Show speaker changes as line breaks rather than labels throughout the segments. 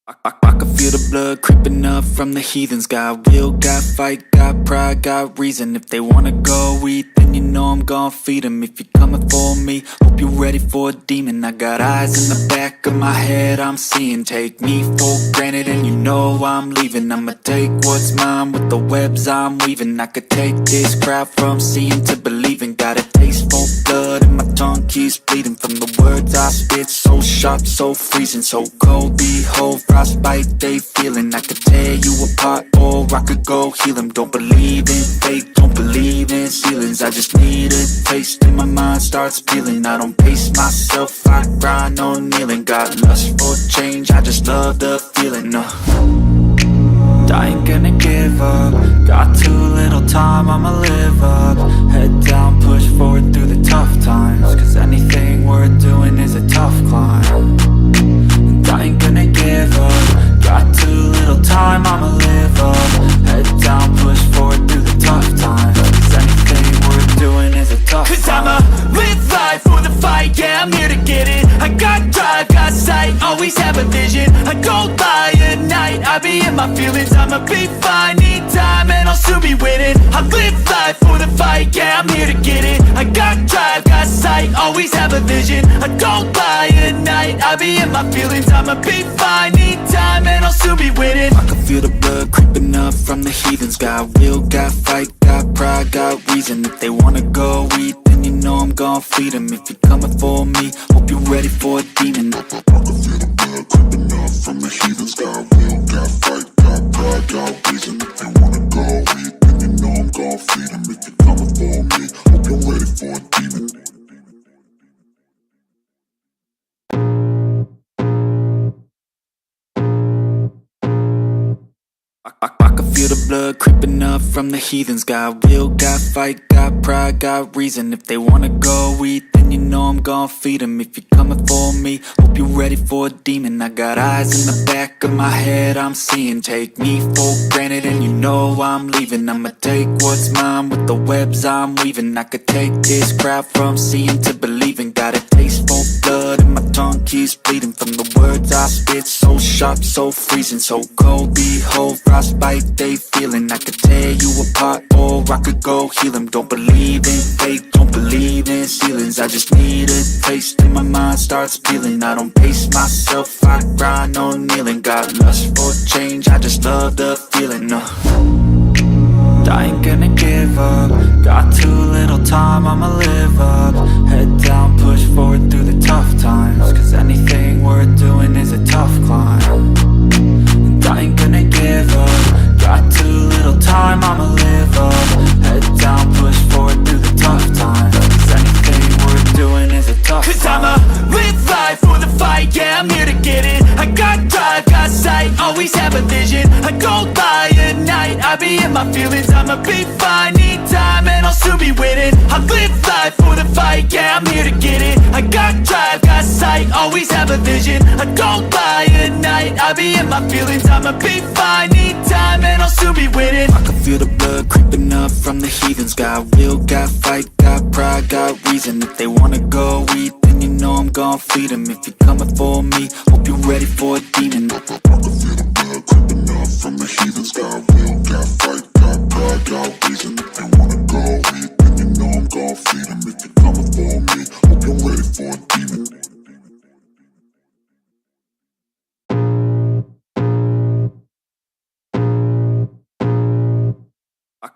I can feel the blood creeping up from the heathens. Got will, got fight, got pride, got reason. If they wanna go eat, then you know I'm gon' feed them. If you're coming for me, hope you're ready for a demon. I got eyes in the back of my head, I'm seeing. Take me for granted and you know I'm leaving. I'ma take what's mine with the webs I'm weaving. I could take this crowd from seeing to believing. Got a taste for blood and my tongue keeps bleeding from the words I spit. So sharp, so freezing, so cold. Behold, frostbite they feeling. I could tear you apart or I could go heal them. Don't believe in fate, don't believe in ceilings. I just need a taste and my mind starts peeling. I don't pace myself, I grind on kneeling. Got lust for change, I just love the feeling. I ain't gonna give up. Got too little time, I'ma live up. Head down, push forward through the tough times. Cause anything worth doing is a tough climb. And I ain't gonna give up. Got too little time, I'ma live up. Head down, push forward through the tough times. Cause anything worth doing is a tough climb. Cause I'ma live life for the fight, yeah, I'm here to get it. I got drive, got sight, always have a vision. I go by at night, I be in my feelings. I'ma be fine, need time, and I'll soon be winning. I live life for the fight, yeah, I'm here to get it. I got drive, got sight, always have a vision. I go by at night, I be in my feelings. I'ma be fine, need time, and I'll soon be winning. I can feel the blood creeping up from the heathens. Got will, got fight, got pride, got reason. If they wanna go eat, then you know I'm gon' feed them. If you're coming for me, hope you're ready for a demon. I can feel the blood creeping up from the heathens. Got will, got fight, got pride, got reason. If they wanna go eat, then you know I'm gon' feed them. If you're coming for me, hope you're ready for a demon. I can feel the blood creeping up from the heathens. Got will, got fight, got pride, got reason. If they wanna go eat, then you know I'm gon' feed them. If you're coming for me, hope you're ready for a demon. I got eyes in the back of my head, I'm seeing. Take me for granted and you know I'm leaving. I'ma take what's mine with the webs I'm weaving. I could take this crowd from seeing to believing. Got a taste for blood and my tongue keeps bleeding from the words I spit. So sharp, so freezing, so cold. Behold, frostbite they feeling. I could tear you apart or I could go heal them. Don't believe in fate, don't believe in ceilings. I just need a taste and my mind starts peeling. I don't pace myself, I grind on kneeling. Got lust for change, I just love the feeling. I ain't gonna give up. Got too little time, I'ma live up. Head down, push forward through the tough times. Cause anything worth doing is a tough climb. And I ain't gonna give up. Got too little time, I'ma live up. Head down, push forward through the tough times. Cause anything worth doing is a tough climb. Cause I'ma live life for the fight, yeah, I'm here to get it. I got drive, got sight, always have a vision. I go by at night, I be in my feelings. I'ma be fine, need time, and I'll soon be winning. I live life for the fight, yeah, I'm here to get it. I got drive, got sight, always have a vision. I go by at night, I be in my feelings. I'ma be fine, need time, and I'll soon be winning. I can feel the blood creeping up from the heathens. Got will, got fight, got pride, got reason. If they wanna go eat, then you know I'm gon' feed them. If you're coming for me, hope you're ready for a demon. I can feel the blood creeping up from the heathens. Got will, got fight, got pride, got reason. If they wanna go eat, then you know I'm gon' feed them. If you're coming for me, hope you're ready for a demon.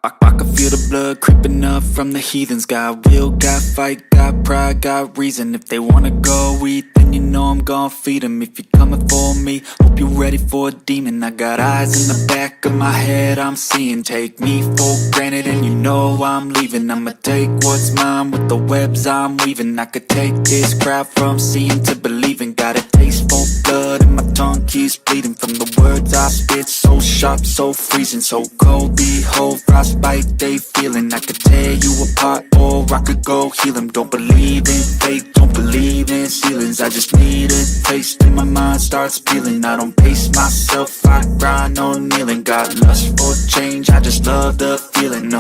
I can feel the blood creeping up from the heathens. Got will, got fight, got pride, got reason. If they wanna go eat, then you know I'm gon' feed them. If you're coming for me, hope you're ready for a demon. I got eyes in the back of my head, I'm seeing. Take me for granted and you know I'm leaving. I'ma take what's mine with the webs I'm weaving. I could take this crowd from seeing to believing. Got a taste for blood and my tongue keeps bleeding from the words I spit. So sharp, so freezing, so cold. Behold, frostbite they feeling. I could tear you apart or I could go heal them. Don't believe in fate, don't believe in ceilings. I just need a taste and my mind starts peeling. I don't pace myself, I grind on kneeling. Got lust for change, I just love the feeling.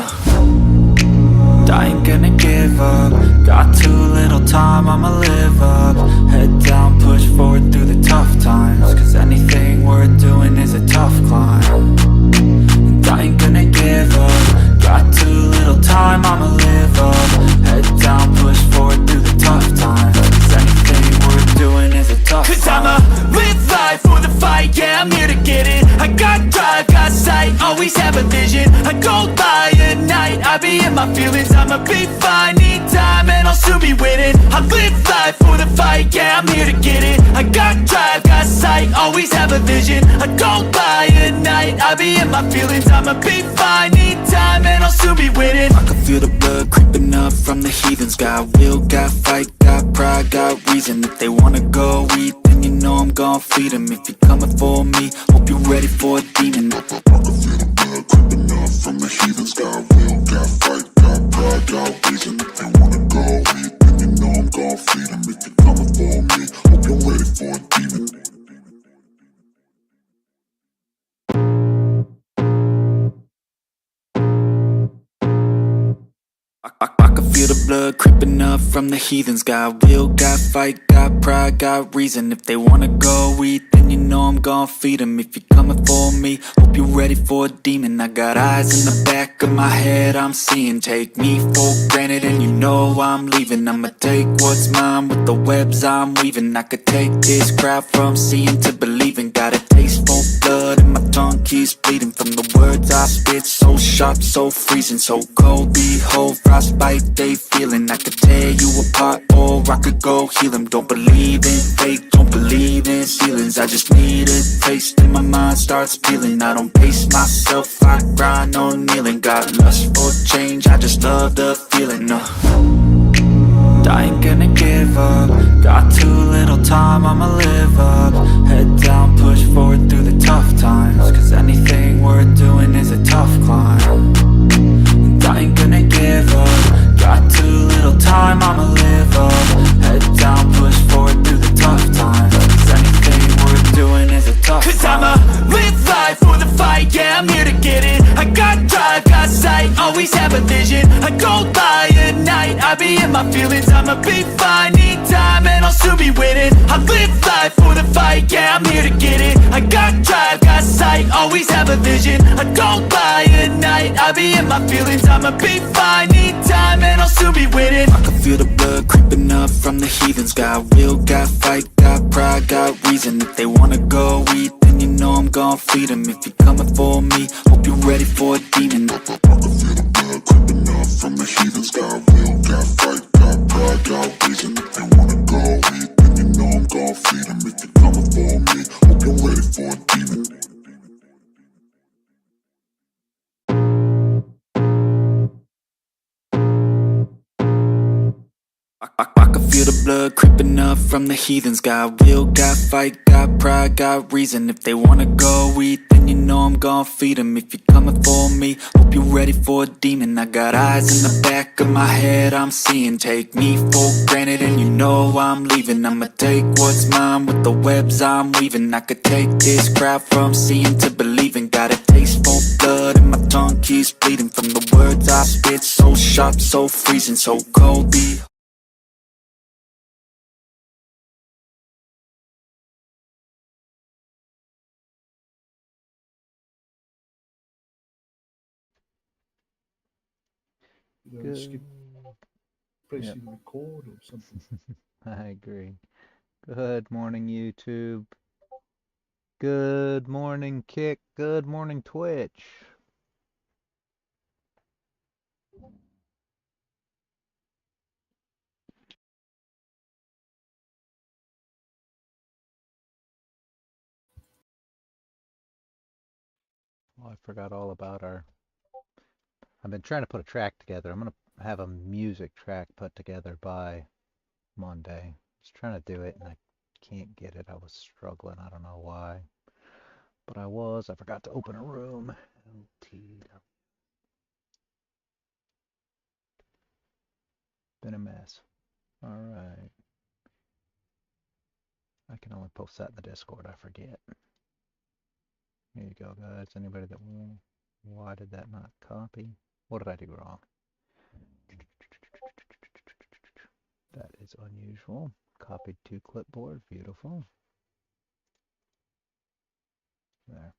I ain't gonna give up. Got too little time, I'ma live up. Head down, push forward through the tough times. Cause anything worth I'ma live life for the fight, yeah, I'm here to get it. I got drive, got sight, always have a vision. I go by at night, I be in my feelings. I'ma be fine, need time, and I'll soon be winning. I live life for the fight, yeah, I'm here to get it. I got drive, got sight, always have a vision. I go by at night, I be in my feelings. I'ma be fine, need time, and I'll soon be winning. I can feel the blood creeping up from the heathens. Got will, got fight, got pride, got reason. If they wanna go eat, then you know I'm gon' feed them. If you're coming for me, hope you're ready for a demon. I can feel the blood creeping up from the heathens. Got will, got fight, got pride, got reason. If they wanna go eat, then you know I'm gon' feed them. If you're coming for me, hope you're ready for a demon. I can feel the blood creeping up from the heathens. Got will, got fight, got pride, got reason. If they wanna go eat, then you know I'm gon' feed them. If you're coming for me, hope you're ready for a demon. I got eyes in the back of my head, I'm seeing. Take me for granted and you know I'm leaving. I'ma take what's mine with the webs I'm weaving. I could take this crowd from seeing to believing. Got a taste for blood and my tongue keeps bleeding. From the words I spit, so sharp, so freezing, so cold. Behold, frostbite they feeling. I could tear you apart or I could go heal them. Don't believe in fate, don't believe in ceilings. I just need a taste and my mind starts peeling. I don't pace myself, I grind on kneeling. Got lust for change, I just love the feeling. I ain't gonna give up. Got too little time, I'ma live up. Head down, push forward through the tough times. Cause anything worth doing is a tough climb. And I ain't gonna give up. Got too little time, I'ma live up. Head down, push forward through the tough times. Cause anything worth doing is a tough climb. Cause I'ma live life for the fight, yeah, I'm here to get it. I got drive, got sight, always have a vision. I go by at night, I be in my feelings. I'ma be fine, need time, and I'll soon be winning. I live life for the fight, yeah, I'm here to get it. I got drive, got sight, always have a vision. I go by at night, I be in my feelings. I'ma be fine, need time, and I'll soon be winning. I can feel the blood creeping up from the heathens. Got will, got fight, got pride, got reason. If they wanna go eat, then you know I'm gon' feed them. If you're coming for me, hope you're ready for a demon. I can feel the blood creeping up from the heathens. Got will, got fight, got pride, got reason. If they wanna go eat, then you know I'm gon' feed them. If you're coming for me, hope you're ready for a demon. I can feel the blood creeping up from the heathens. Got will, got fight, got pride, got reason. If they wanna go eat, then you know I'm gon' feed them. If you're coming for me, hope you're ready for a demon. I got eyes in the back of my head, I'm seeing. Take me for granted and you know I'm leaving. I'ma take what's mine with the webs I'm weaving. I could take this crowd from seeing to believing. Got a taste for blood and my tongue keeps bleeding. From the words I spit, so sharp, so freezing, so cold.
Skip pressing record or something.
I agree. Good morning, YouTube. Good morning, Kick. Good morning, Twitch. Oh, I forgot all about our... I've been trying to put a track together. I'm going to have a music track put together by Monday. I was trying to do it, and I can't get it. I was struggling. I don't know why. But I was. I forgot to open a room. Been a mess. All right. I can only post that in the Discord. I forget. Here you go, guys. Anybody that will... Why did that not copy? What did I do wrong? That is unusual. Copied to clipboard. Beautiful. There.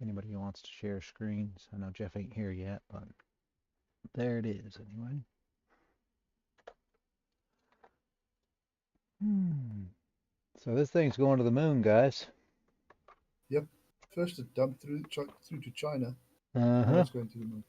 Anybody who wants to share screens? I know Jeff ain't here yet, but there it is anyway. So this thing's going to the moon, guys.
Yep. First it dumped through to China, and now
Uh-huh.
it's going to the moon.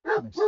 Let me see.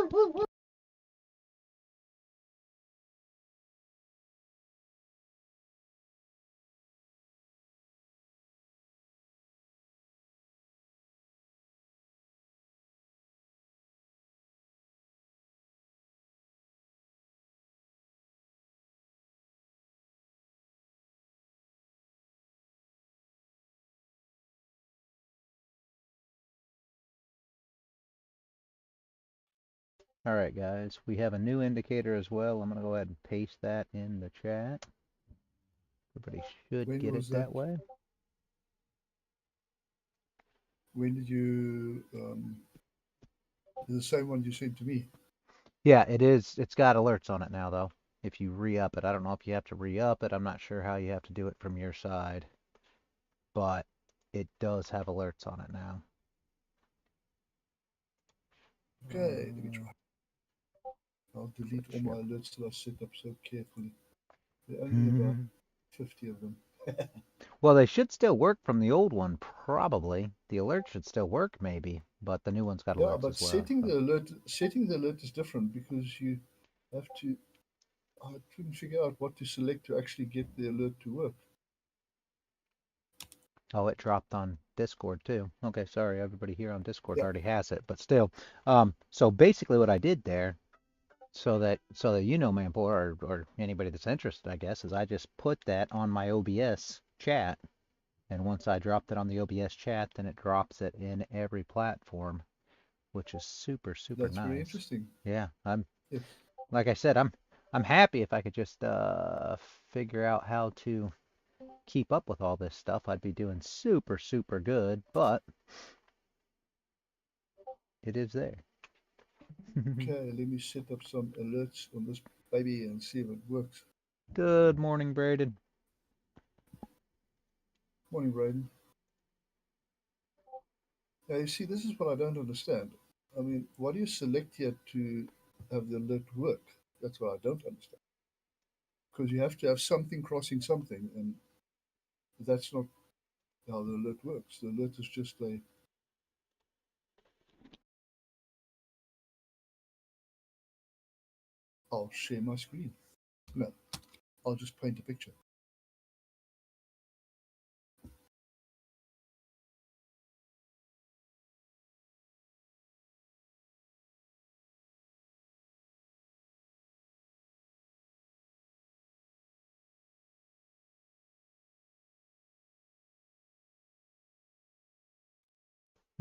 All right, guys, we have a new indicator as well. I'm going to go ahead and paste that in the chat. Everybody should
When
get it
was that?
that way.
When did you? The same one you sent to me.
Yeah, it is. It's got alerts on it now, though. If you re-up it, I don't know if you have to re-up it. I'm not sure how you have to do it from your side, but it does have alerts on it now.
Okay, let me try. I'll delete all my
Sure.
alerts that I set up so carefully. There are only about 50 of them.
Well, they should still work from the old one, probably. The alert should still work, maybe, but the new one's got
Yeah,
alerts
but
as well.
setting
So.
the alert is different because you have to. I couldn't figure out what to select to actually get the alert to work.
Oh, it dropped on Discord too. Okay, sorry, everybody here on Discord
Yeah,
already has it, but still. So basically, what I did there, so that you know, Manpour, or anybody that's interested, I guess, is I just put that on my OBS chat, and once I dropped it on the OBS chat, then it drops it in every platform, which is super, super
that's very
nice.
interesting.
Yeah, I'm
Yes.
like I said, I'm happy if I could just figure out how to keep up with all this stuff. I'd be doing super, super good, but it is there.
Okay, let me set up some alerts on this baby and see if it works.
Good morning, Braden.
Morning, Braden. Now, you see, this is what I don't understand. I mean, what do you select here to have the alert work? That's what I don't understand. Because you have to have something crossing something, and that's not how the alert works. The alert is just a. I'll share my screen. No, I'll just paint a picture.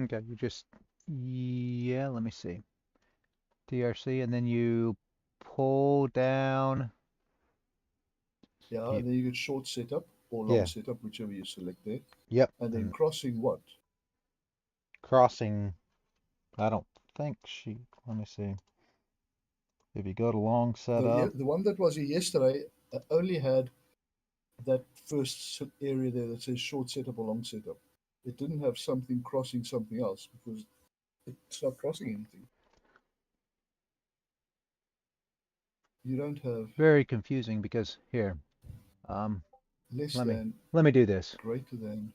Okay, you just, yeah, let me see. DRC, and then you pull down.
Yeah,
You,
and then you get short setup or long
yeah,
setup, whichever you select there.
yep.
And then
And
crossing what?
crossing, I don't think let me see. If you go to long setup,
The one that was here yesterday only had that first area there that says short setup or long setup. It didn't have something crossing something else because it's not crossing anything. You don't have
very confusing because here, um,
less
let me
than,
let me do this.
greater than.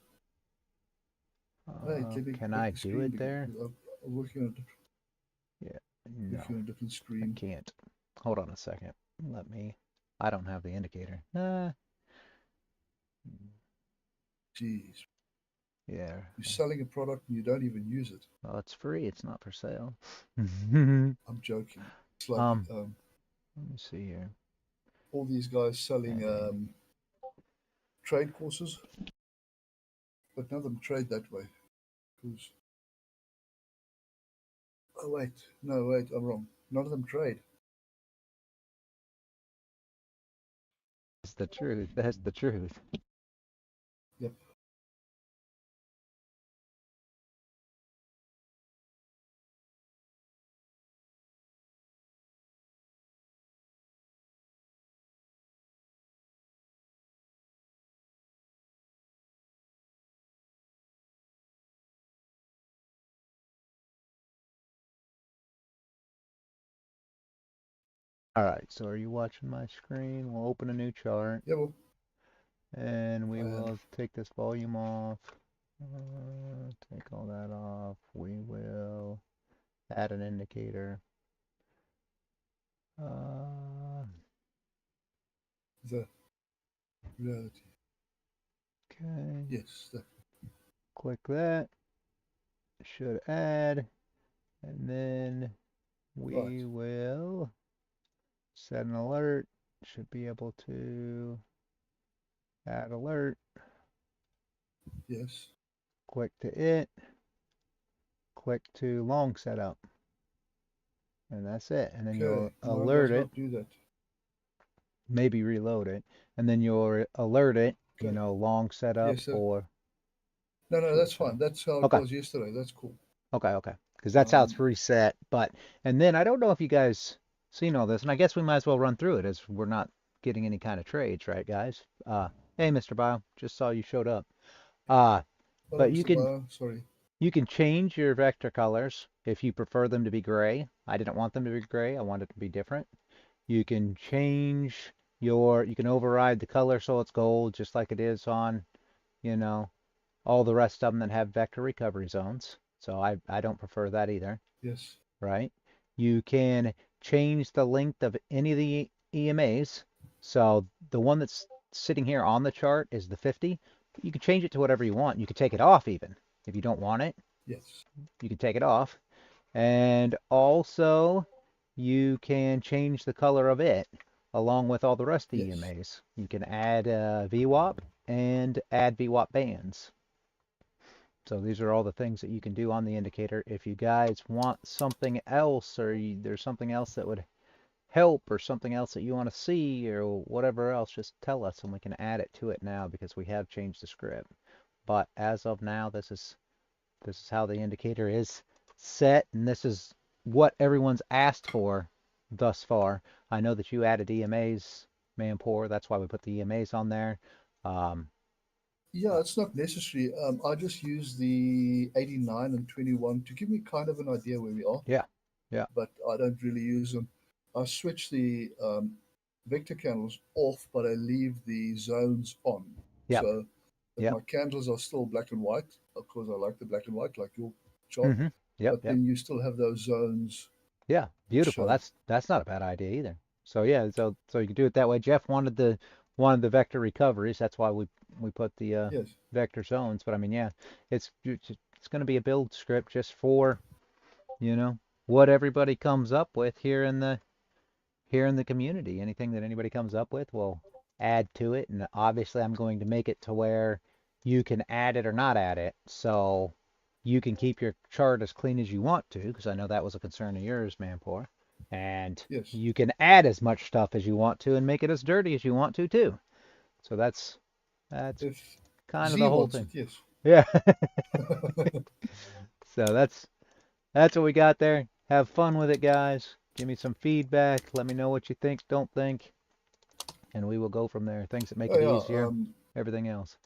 Wait, let me
Can
make
I
the
do
screen
it
bigger
there?
because I'm
Yeah,
working
no,
on a different
I
screen.
can't. Hold on a second. Let me. I don't have the indicator.
Jeez,
Yeah.
you're selling a product and you don't even use it.
Well, it's free. It's not for sale.
I'm joking. It's like
Um, let me see here.
all these guys selling
Heading.
trade courses, but none of them trade that way. Because oh wait, no wait, I'm wrong. None of them trade.
That's the truth. That's the truth.
Yep.
All right, so are you watching my screen? We'll open a new chart,
Yeah, well,
and we
I am.
will take this volume off. Take all that off. We will add an indicator.
The reality.
Okay,
Yes. That,
click that. Should add, and then
right.
we will set an alert. Should be able to add alert.
Yes.
Click to it. Click to long setup. And that's it. And then
Okay.
you'll
No, it
alert
does
it,
not do that.
maybe reload it, and then you'll alert it,
Okay.
long setup
Yes, sir.
or
No,
short
that's
setup.
fine. That's how it
Okay,
was yesterday. That's cool.
okay. Because that's how it's
Um,
reset. But, and then I don't know if you guys seen all this, and I guess we might as well run through it as we're not getting any kind of trades, right, guys? Hey, Mr. Bio, just saw you showed up. Uh,
hello,
but
Mr. Bio. Sorry.
you can change your vector colors if you prefer them to be gray. I didn't want them to be gray. I want it to be different. You can change you can override the color so it's gold, just like it is on, you know, all the rest of them that have vector recovery zones. So I don't prefer that either,
Yes.
right? You can change the length of any of the EMAs. So the one that's sitting here on the chart is the 50. You can change it to whatever you want. You can take it off even. If you don't want it,
Yes.
you can take it off. And also, you can change the color of it along with all the rest of the
Yes.
EMAs. You can add VWAP and add VWAP bands. So these are all the things that you can do on the indicator. If you guys want something else or there's something else that would help or something else that you want to see or whatever else, just tell us and we can add it to it now because we have changed the script. But as of now, this is how the indicator is set, and this is what everyone's asked for thus far. I know that you added EMAs, Manpour. That's why we put the EMAs on there. Um,
Yeah, it's not necessary. I just use the 89 and 21 to give me kind of an idea where we are,
yeah, yeah,
but I don't really use them. I switch the vector candles off, but I leave the zones on.
yep,
So that
yep,
my candles are still black and white. Of course, I like the black and white, like your chart,
mm-hmm, yep,
but
yep,
then you still have those zones
yeah. Beautiful.
shown.
That's not a bad idea either. So yeah, so you can do it that way. Jeff wanted the vector recoveries. That's why we put the
Yes,
vector zones. But I mean, yeah, it's going to be a build script just for you know what everybody comes up with here in the community. Anything that anybody comes up with, we'll add to it. And obviously, I'm going to make it to where you can add it or not add it. So you can keep your chart as clean as you want to, because I know that was a concern of yours, Manpour. And
yes.
you can add as much stuff as you want to and make it as dirty as you want to, too. So that's
If
kind of
Z
the whole
wants it,
thing.
yes.
Yeah. So that's what we got there. Have fun with it, guys. Give me some feedback. Let me know what you think, don't think, and we will go from there. Things that make
Oh
it
yeah,
easier, everything else.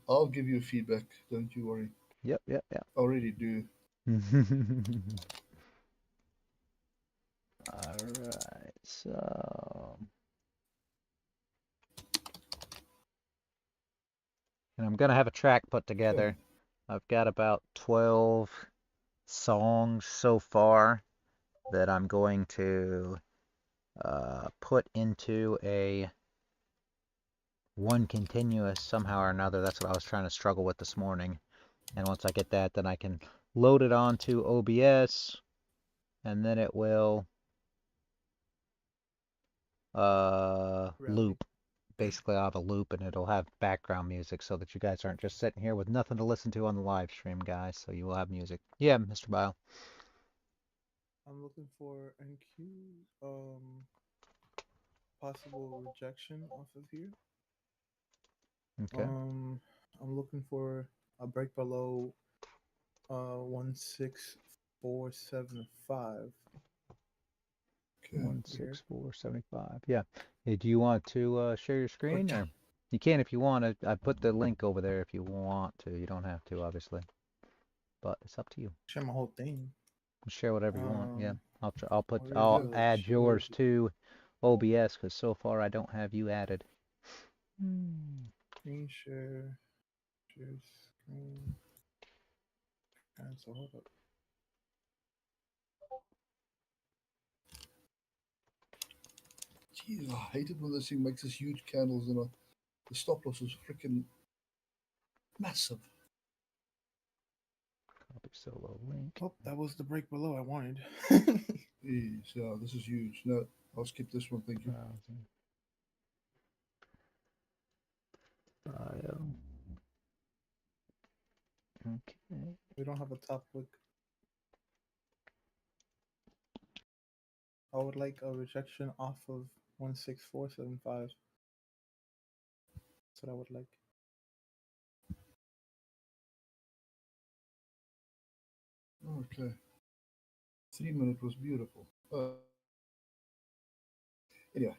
I'll give you feedback. Don't you worry.
Yep, yep, yep.
I already do.
All right, so, and I'm gonna have a track put
Okay.
together. I've got about 12 songs so far that I'm going to put into a one continuous somehow or another. That's what I was trying to struggle with this morning. And once I get that, then I can load it onto OBS, and then it will
Rally.
loop. Basically, I'll have a loop, and it'll have background music so that you guys aren't just sitting here with nothing to listen to on the live stream, guys. So you will have music. Yeah, Mr. Bio.
I'm looking for NQ possible rejection off of here.
Okay.
Um I'm looking for a break below 16475
Okay.
16475. Yeah. Hey, do you want to share your screen,
Okay.
or you can if you want. I put the link over there if you want to. You don't have to, obviously, but it's up to you.
Share my whole thing.
Share whatever you want. Yeah,
Where is
I'll
it?
add yours to OBS because so far I don't have you added.
Screen share. Share screen. Cancel. Hold up.
Jeez, I hate it when this thing makes this huge candles and the stop loss is freaking massive.
Copy solo link.
Oh, that was the break below I wanted.
Jeez, yeah, this is huge. No, I'll skip this one, thank you.
Browsing. Bio. Okay.
We don't have a top wick. I would like a rejection off of 16475. That's what I would like.
Okay. 3 minute was beautiful. Anyway.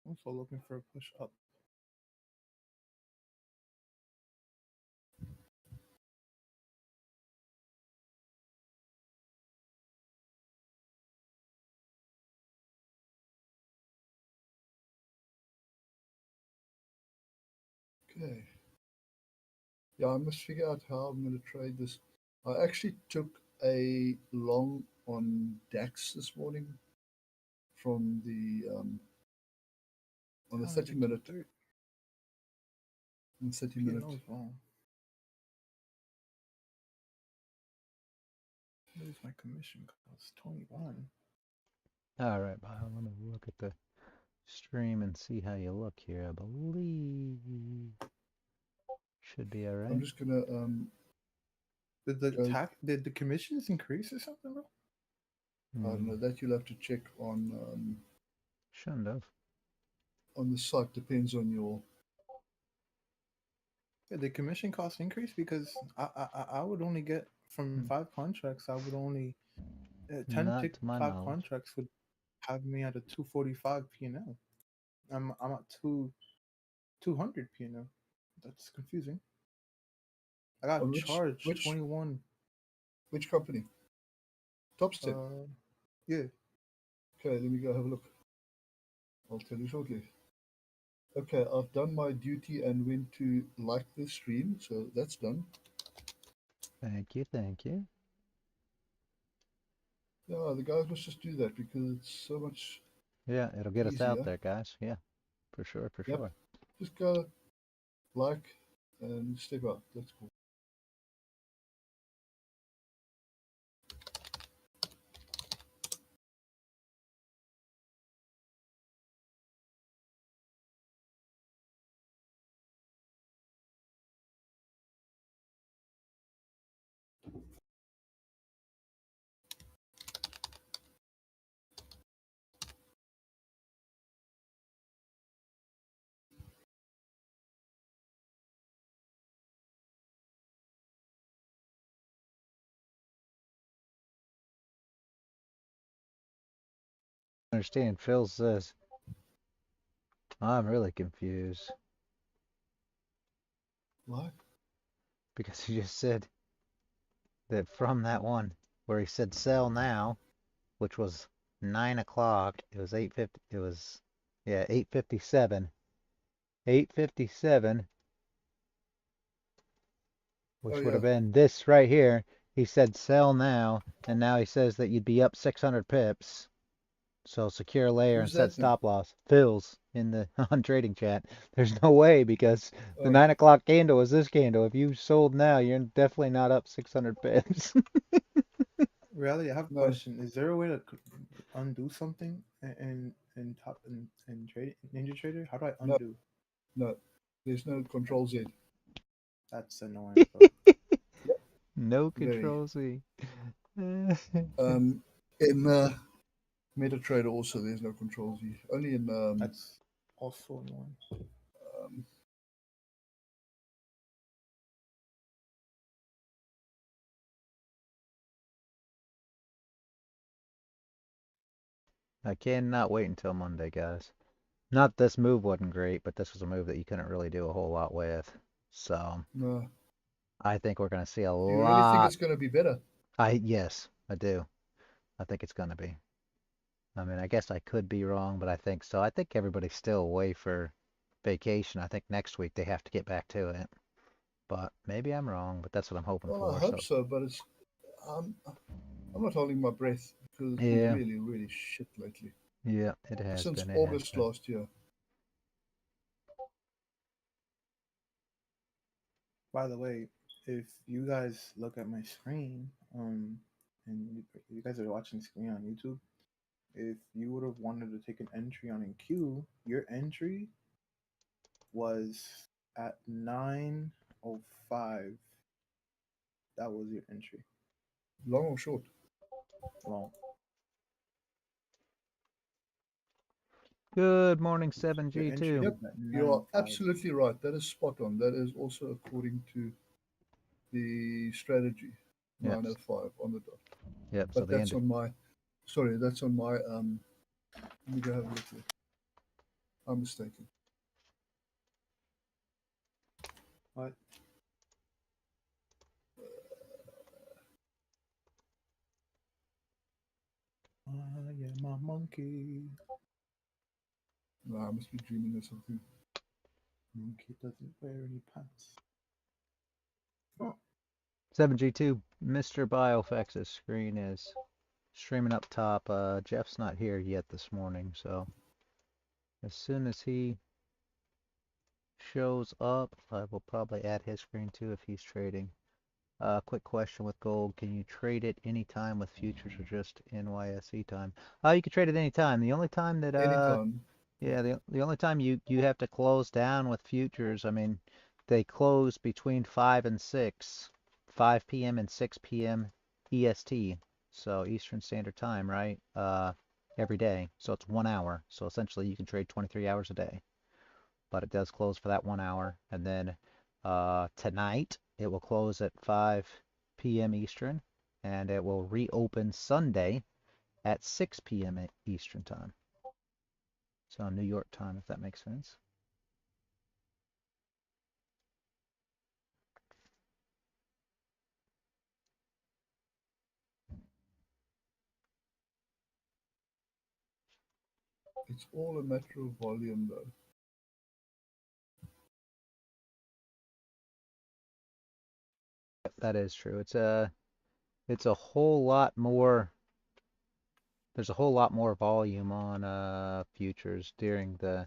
I'm also looking for a push up.
Okay. Yeah, I must figure out how I'm going to trade this. I actually took a long on DAX this morning from the on the 30 minute and 30 minute.
P&L is wrong. What is my commission cost? 21.
All right, Bio. Let me look at the stream and see how you look here. I believe should be all right.
I'm just gonna
Did the commissions increase or something, bro?
I don't know, that you'll have to check
Shouldn't have.
on the site. Depends on your.
Yeah, the commission cost increased because I would only get from 5 contracts. I would only 10
Not
tick
to my
5
knowledge.
contracts would have me at a 245 P&L. I'm at 200 P&L. That's confusing. I got
On
charged
which
21.
which company? Topstep.
Yeah.
Okay, let me go have a look. I'll tell you shortly. Okay, I've done my duty and went to like the stream, so that's done.
Thank you. Thank you.
Yeah, the guys must just do that because it's so much.
Yeah, it'll get us
easier.
out there, guys. Yeah, for sure. For sure.
Just go like and step out. That's cool.
Understand. Phil says, I'm really confused
Like?
because he just said that from that one where he said sell now, which was 9 o'clock. It was 8:50. It was, yeah, 8:57. 8:57, which
Oh
would have
yeah.
been this right here. He said sell now, and now he says that you'd be up 600 pips. So secure layer and
Who's
set
that now?
stop loss. Phil's in the on trading chat. There's no way because the
Oh,
9 o'clock candle was this candle. If you sold now, you're definitely not up 600 pips.
Reality, I have a
no.
question. Is there a way to undo something in top in trade Ninja Trader? How do I
No,
undo?
no, there's no Control Z.
That's annoying, bro.
No
Very.
control Z.
In MetaTrader also there's no Control Z. Only in
That's also annoying.
um,
I cannot wait until Monday, guys. Not this move wasn't great, but this was a move that you couldn't really do a whole lot with. So
no.
I think we're going to see a
Do you really think
lot.
it's going to be better?
Yes, I do. I think it's going to be. I mean, I guess I could be wrong, but I think so. I think everybody's still away for vacation. I think next week they have to get back to it. But maybe I'm wrong, but that's what I'm hoping
Well, I
for.
hope
So
so, but it's I'm not holding my breath because it's been
yeah,
really, really shit lately.
yeah, it has
Since
been. It has
August
been.
last year.
By the way, if you guys look at my screen, and you guys are watching the screen on YouTube, if you would have wanted to take an entry on NQ, your entry was at 9:05. That was your entry.
Long or short?
Long.
Good morning,
Your entry
7G2.
Yep,
was at
you are
9:05.
absolutely right. That is spot on. That is also according to the strategy
Yep,
905 on the dot.
yep. So
But
the
that's
end.
on my, sorry, that's on my, let me go have a look here. I'm mistaken.
What? I am a monkey.
No, I must be dreaming of something.
Monkey doesn't wear any pants. Oh,
7G2, Mr. Biofex's screen is streaming up top. Jeff's not here yet this morning, so as soon as he shows up, I will probably add his screen too if he's trading. Quick question with gold. Can you trade it anytime with futures or just NYSE time? You can trade it anytime. The only time that
Anytime.
yeah, the only time you have to close down with futures, I mean, they close between 5 and 6, 5 p.m. and 6 p.m. EST, so Eastern Standard Time, right? Every day. So it's 1 hour. So essentially you can trade 23 hours a day. But it does close for that 1 hour. And then tonight it will close at 5 p.m. Eastern, and it will reopen Sunday at 6 p.m. Eastern Time. So New York time, if that makes sense.
It's all a matter of volume, though.
That is true. It's a whole lot more. There's a whole lot more volume on futures during the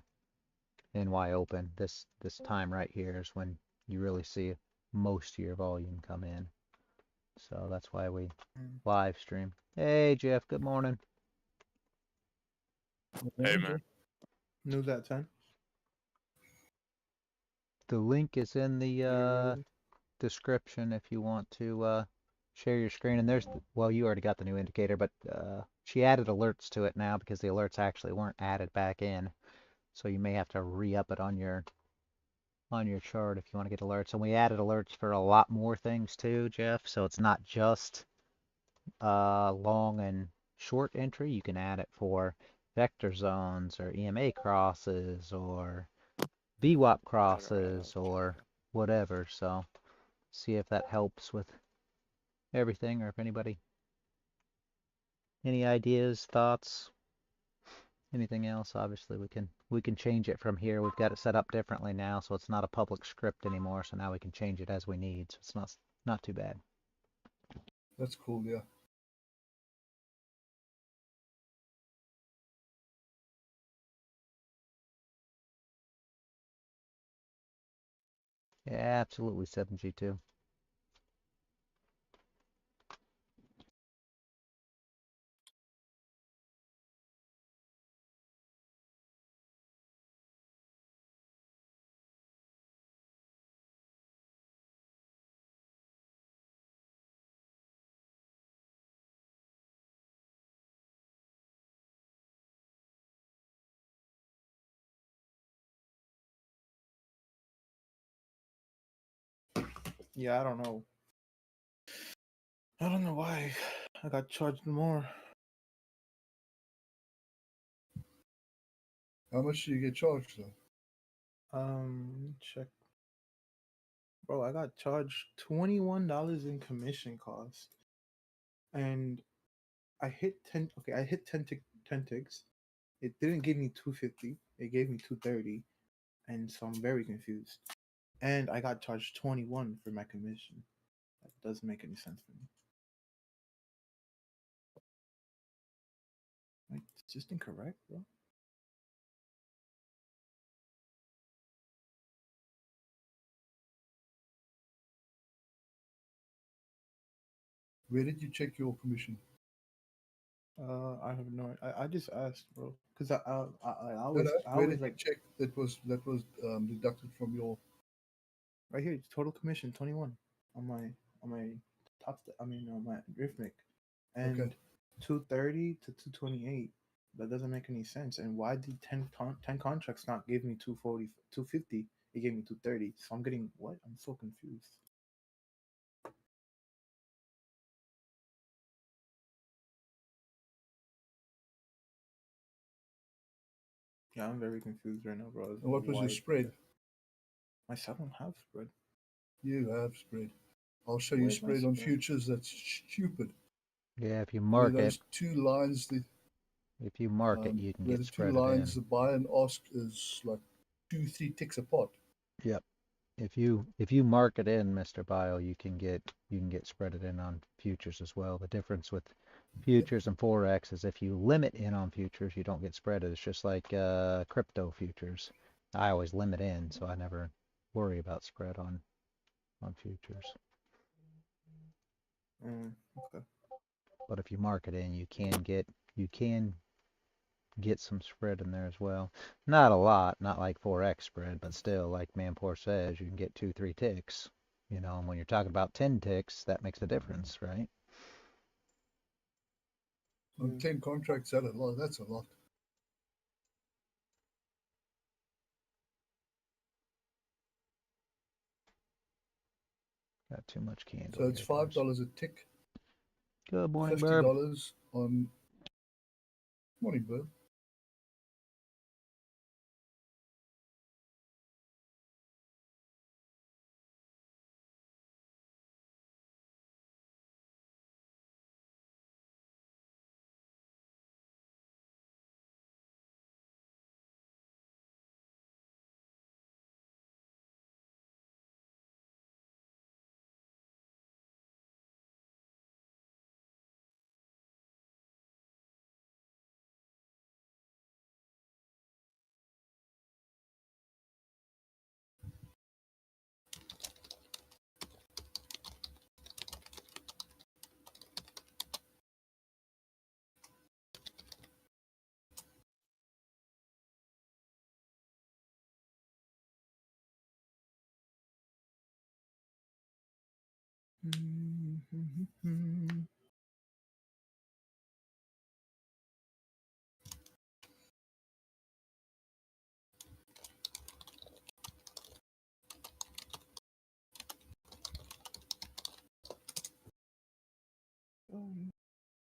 NY Open. This time right here is when you really see most of your volume come in. So that's why we live stream. Hey Jeff, good morning.
Hey, man.
News at 10.
The link is in
You
the
ready?
description if you want to share your screen. And there's, well, you already got the new indicator, but she added alerts to it now because the alerts actually weren't added back in. So you may have to re-up it on your chart if you want to get alerts. And we added alerts for a lot more things too, Jeff. So it's not just long and short entry. You can add it for vector zones or EMA crosses or VWAP crosses or whatever. So see if that helps with everything, or if anybody, any ideas, thoughts, anything else. Obviously we can change it from here. We've got it set up differently now, so it's not a public script anymore, so now we can change it as we need, so it's not too bad.
That's cool, yeah.
Yeah, absolutely. 7G2.
Yeah, I don't know. I don't know why I got charged more.
How much do you get charged though?
Check. Bro, I got charged $21 in commission cost, and I hit 10. Okay, I hit 10 ticks. It didn't give me 250. It gave me 230, and so I'm very confused. And I got charged 21 for my commission. That doesn't make any sense for me. Like, it's just incorrect, bro.
Where did you check your commission?
I have no. I just asked, bro, because I
No,
always
no.
I
Where
always
did you
like
check that was deducted from your?
right here. Total commission 21 on my top. I mean on my Rhythmic, and
Okay.
230 to 228. That doesn't make any sense. And why did 10 contracts not give me 240, 250? It gave me 230. So I'm getting what? I'm so confused. Yeah, I'm very confused right now, bro.
And what was your
Why?
spread?
Myself don't have spread.
You have spread. I'll show you
Where's my
spread on
spread?
futures. That's stupid.
Yeah, if you
Where
mark it,
those two lines,
you can
where
get
the two
spread it
lines,
in.
the buy and ask is like 2-3 ticks apart.
Yep. If you mark it in, Mr. Bio, you can get spread it in on futures as well. The difference with futures and forex is if you limit in on futures, you don't get spread. It's just like crypto futures. I always limit in, so I never worry about spread on futures.
Okay.
But if you mark it in, you can get some spread in there as well. Not a lot, not like 4x spread, but still, like Manpour says, you can get 2-3 ticks. You know, and when you're talking about 10 ticks, that makes a difference, right?
On 10 contracts, that's a lot. That's a lot.
Got too much candle
So it's
here, guys.
$5 a tick.
Good morning,
$50
Burb.
on morning, Burb.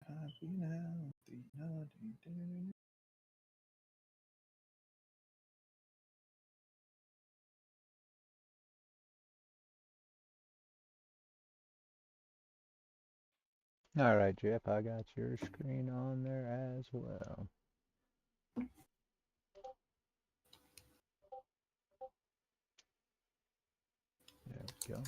Happy now.
All right, Jeff, I got your screen on there as well. There we go.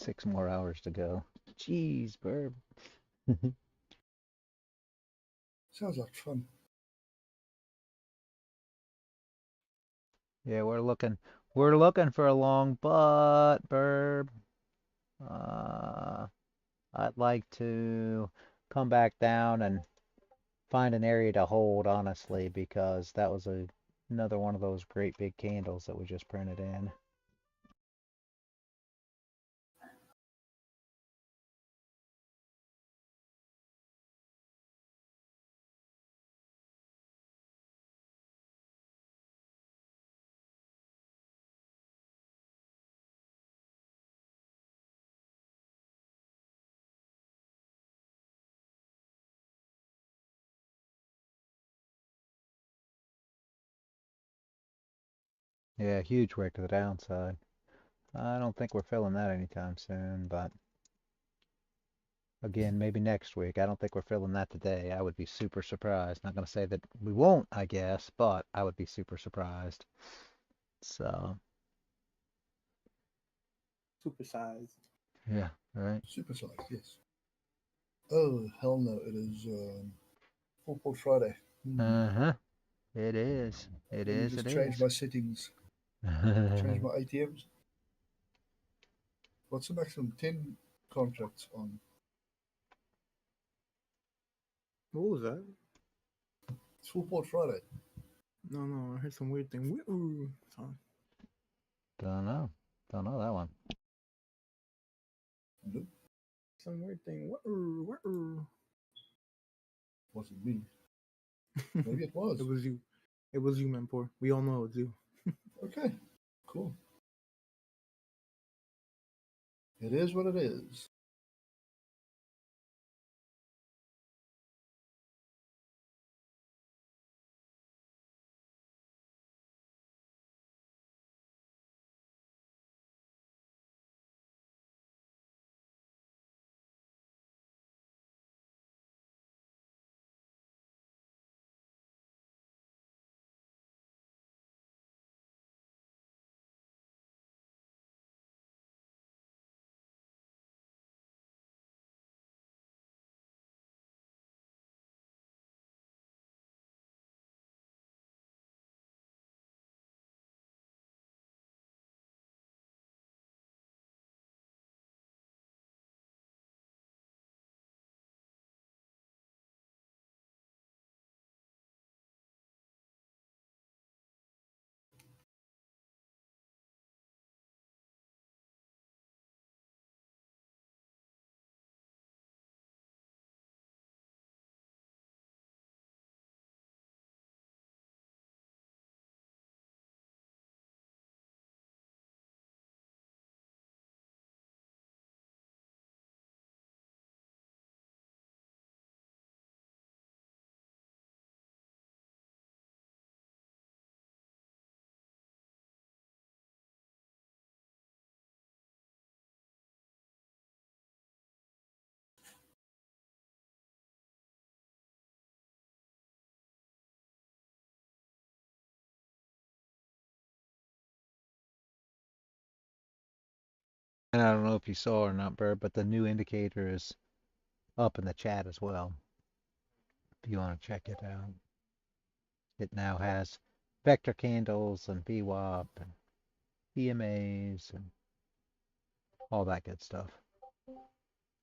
Six more hours to go. Jeez, Burb.
Sounds like fun.
Yeah, we're looking for a long butt, Burb. I'd like to come back down and find an area to hold, honestly, because that was another one of those great big candles that we just printed in. Yeah, huge wick to the downside. I don't think we're filling that anytime soon, but again, maybe next week. I don't think we're filling that today. I would be super surprised. Not going to say that we won't, I guess, but I would be super surprised. So,
Supersized.
yeah, right.
Supersized, yes. Oh, hell no. It is Full Port Friday.
Uh-huh. It is. It
Let me
is.
just
It
change
is.
my settings. Change my ATMs. What's the maximum? 10 contracts on.
What was that?
It's Full Port Friday.
No, I heard some weird thing. Ooh, sorry.
Don't know. Don't know that one.
Nope.
Some weird thing. Ooh.
Wasn't me. Maybe it was.
It was you. It was you, Mentor. We all know it's you.
Okay, cool. It is what it is.
And I don't know if you saw or not, Bird, but the new indicator is up in the chat as well. If you want to check it out. It now has vector candles and VWAP and EMAs and all that good stuff.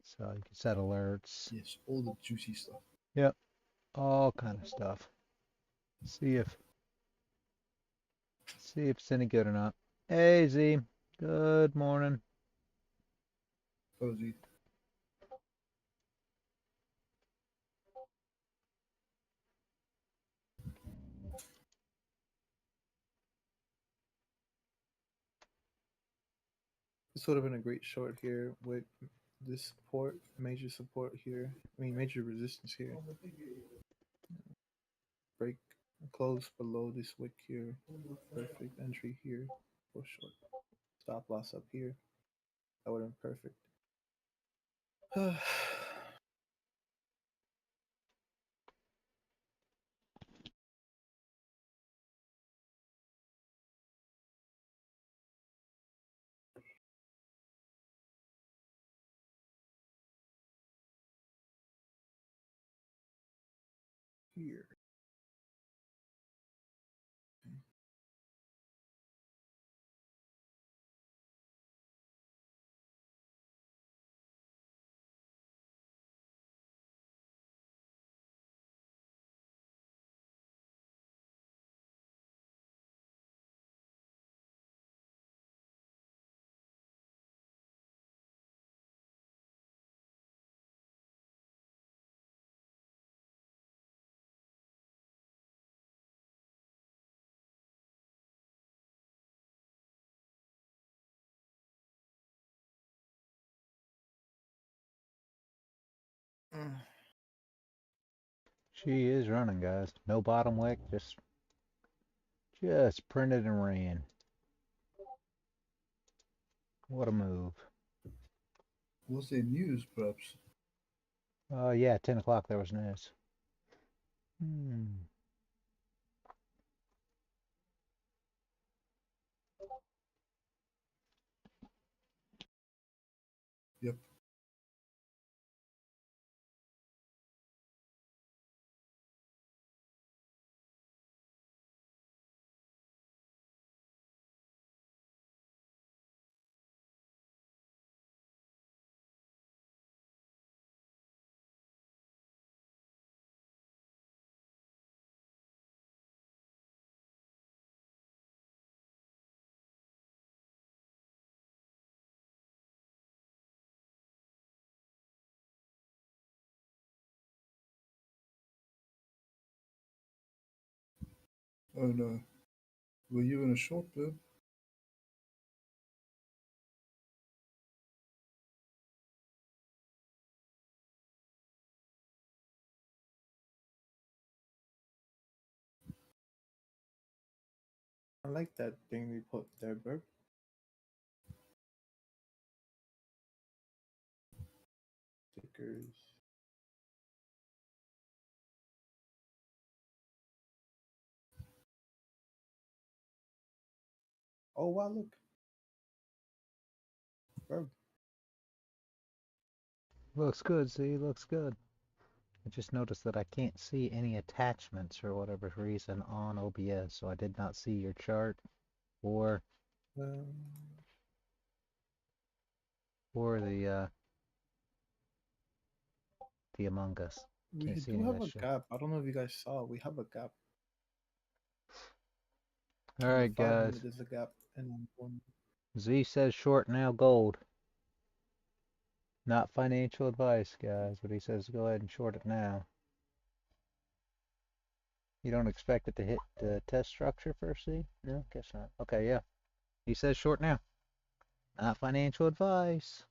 So you can set alerts.
Yes, all the juicy stuff.
Yep, all kind of stuff. See if it's any good or not. Hey Z, good morning.
Cozy.
This would have been a great short here with this support, major support here. I mean, major resistance here. Break, close below this wick here. Perfect entry here for short. Stop loss up here. That would have been perfect. Here.
She is running, guys. No bottom wick, just printed and ran. What a move.
Was there news, perhaps?
Yeah, 10 o'clock there was news.
Yep. Oh no. Were you in a short burn?
I like that thing we put there, Bert. Stickers. Oh wow, look. Bert.
Looks good, see, looks good. I just noticed that I can't see any attachments for whatever reason on OBS, so I did not see your chart or
Um,
the Among Us.
we
Can't see
do
any of
have
that
a
shit.
gap. I don't know if you guys saw. We have a gap.
All
On the
right,
5
guys.
minute, there's a gap, and on one.
Z says short now gold. Not financial advice, guys, but he says go ahead and short it now. You don't expect it to hit the test structure first, Z? No, guess not. Okay, yeah. He says short now. Not financial advice.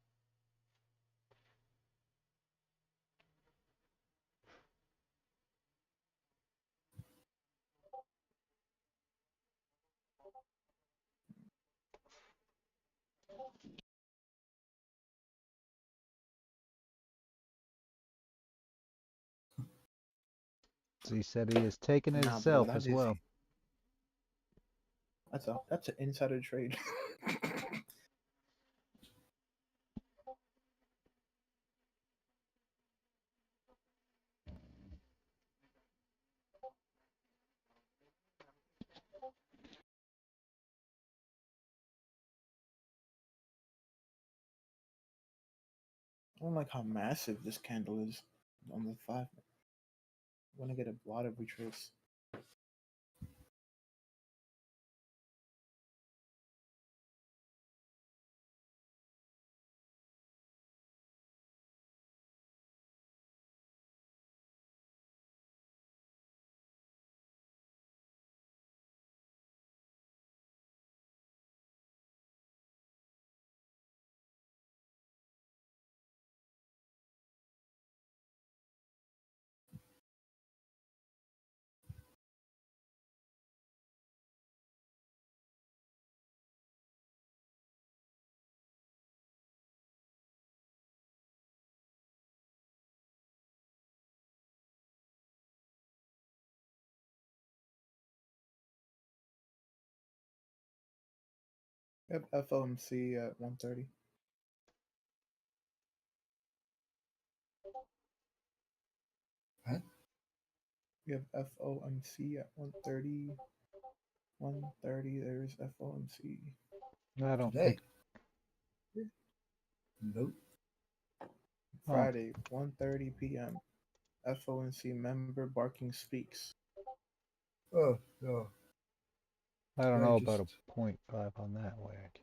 Z said he is taking it
Nah, bro,
himself
that
as
is
well.
that's an insider trade. I don't like how massive this candle is on the 5 minute. I want to get a lot of retrace. Yep, FOMC at 130.
Huh?
We have FOMC at 130. 130, there's FOMC.
I don't
Today?
think.
Nope.
Oh,
Friday, 1:30 p.m. FOMC member Barking speaks.
Oh, yeah.
I don't
I
know about
just.
a 0.5 on that whack.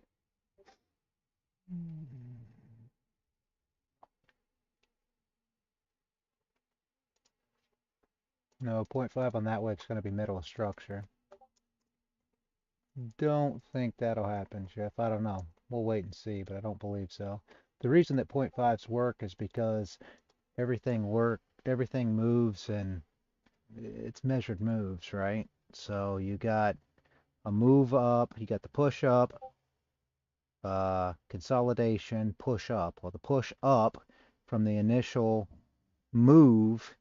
No, 0.5 on that whack's going to be middle of structure. Don't think that'll happen, Jeff. I don't know. We'll wait and see, but I don't believe so. The reason that 0.5s work is because everything moves, and it's measured moves, right? So you got a move up, you got the push up, consolidation, push up. Well, the push up from the initial move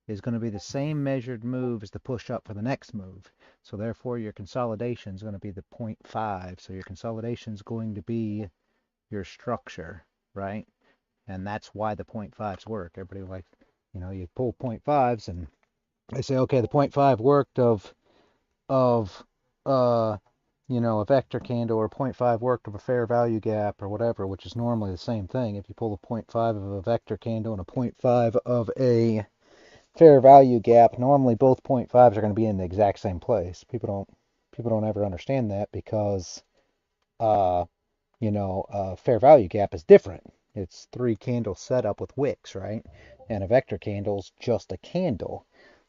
is going to be the same measured move as the push up for the next move. So therefore your consolidation is going to be the 0.5. So your consolidation is going to be your structure, right? And that's why the 0.5s work. Everybody like, you pull 0.5s and they say, okay, the 0.5 worked of uh a vector candle, or 0.5 worked of a fair value gap or whatever, which is normally the same thing. If you pull a 0.5 of a vector candle and a 0.5 of a fair value gap, normally both 0.5s are going to be in the exact same place. People don't ever understand that, because fair value gap is different. It's 3 candle setup with wicks, right? And a vector candle's just a candle.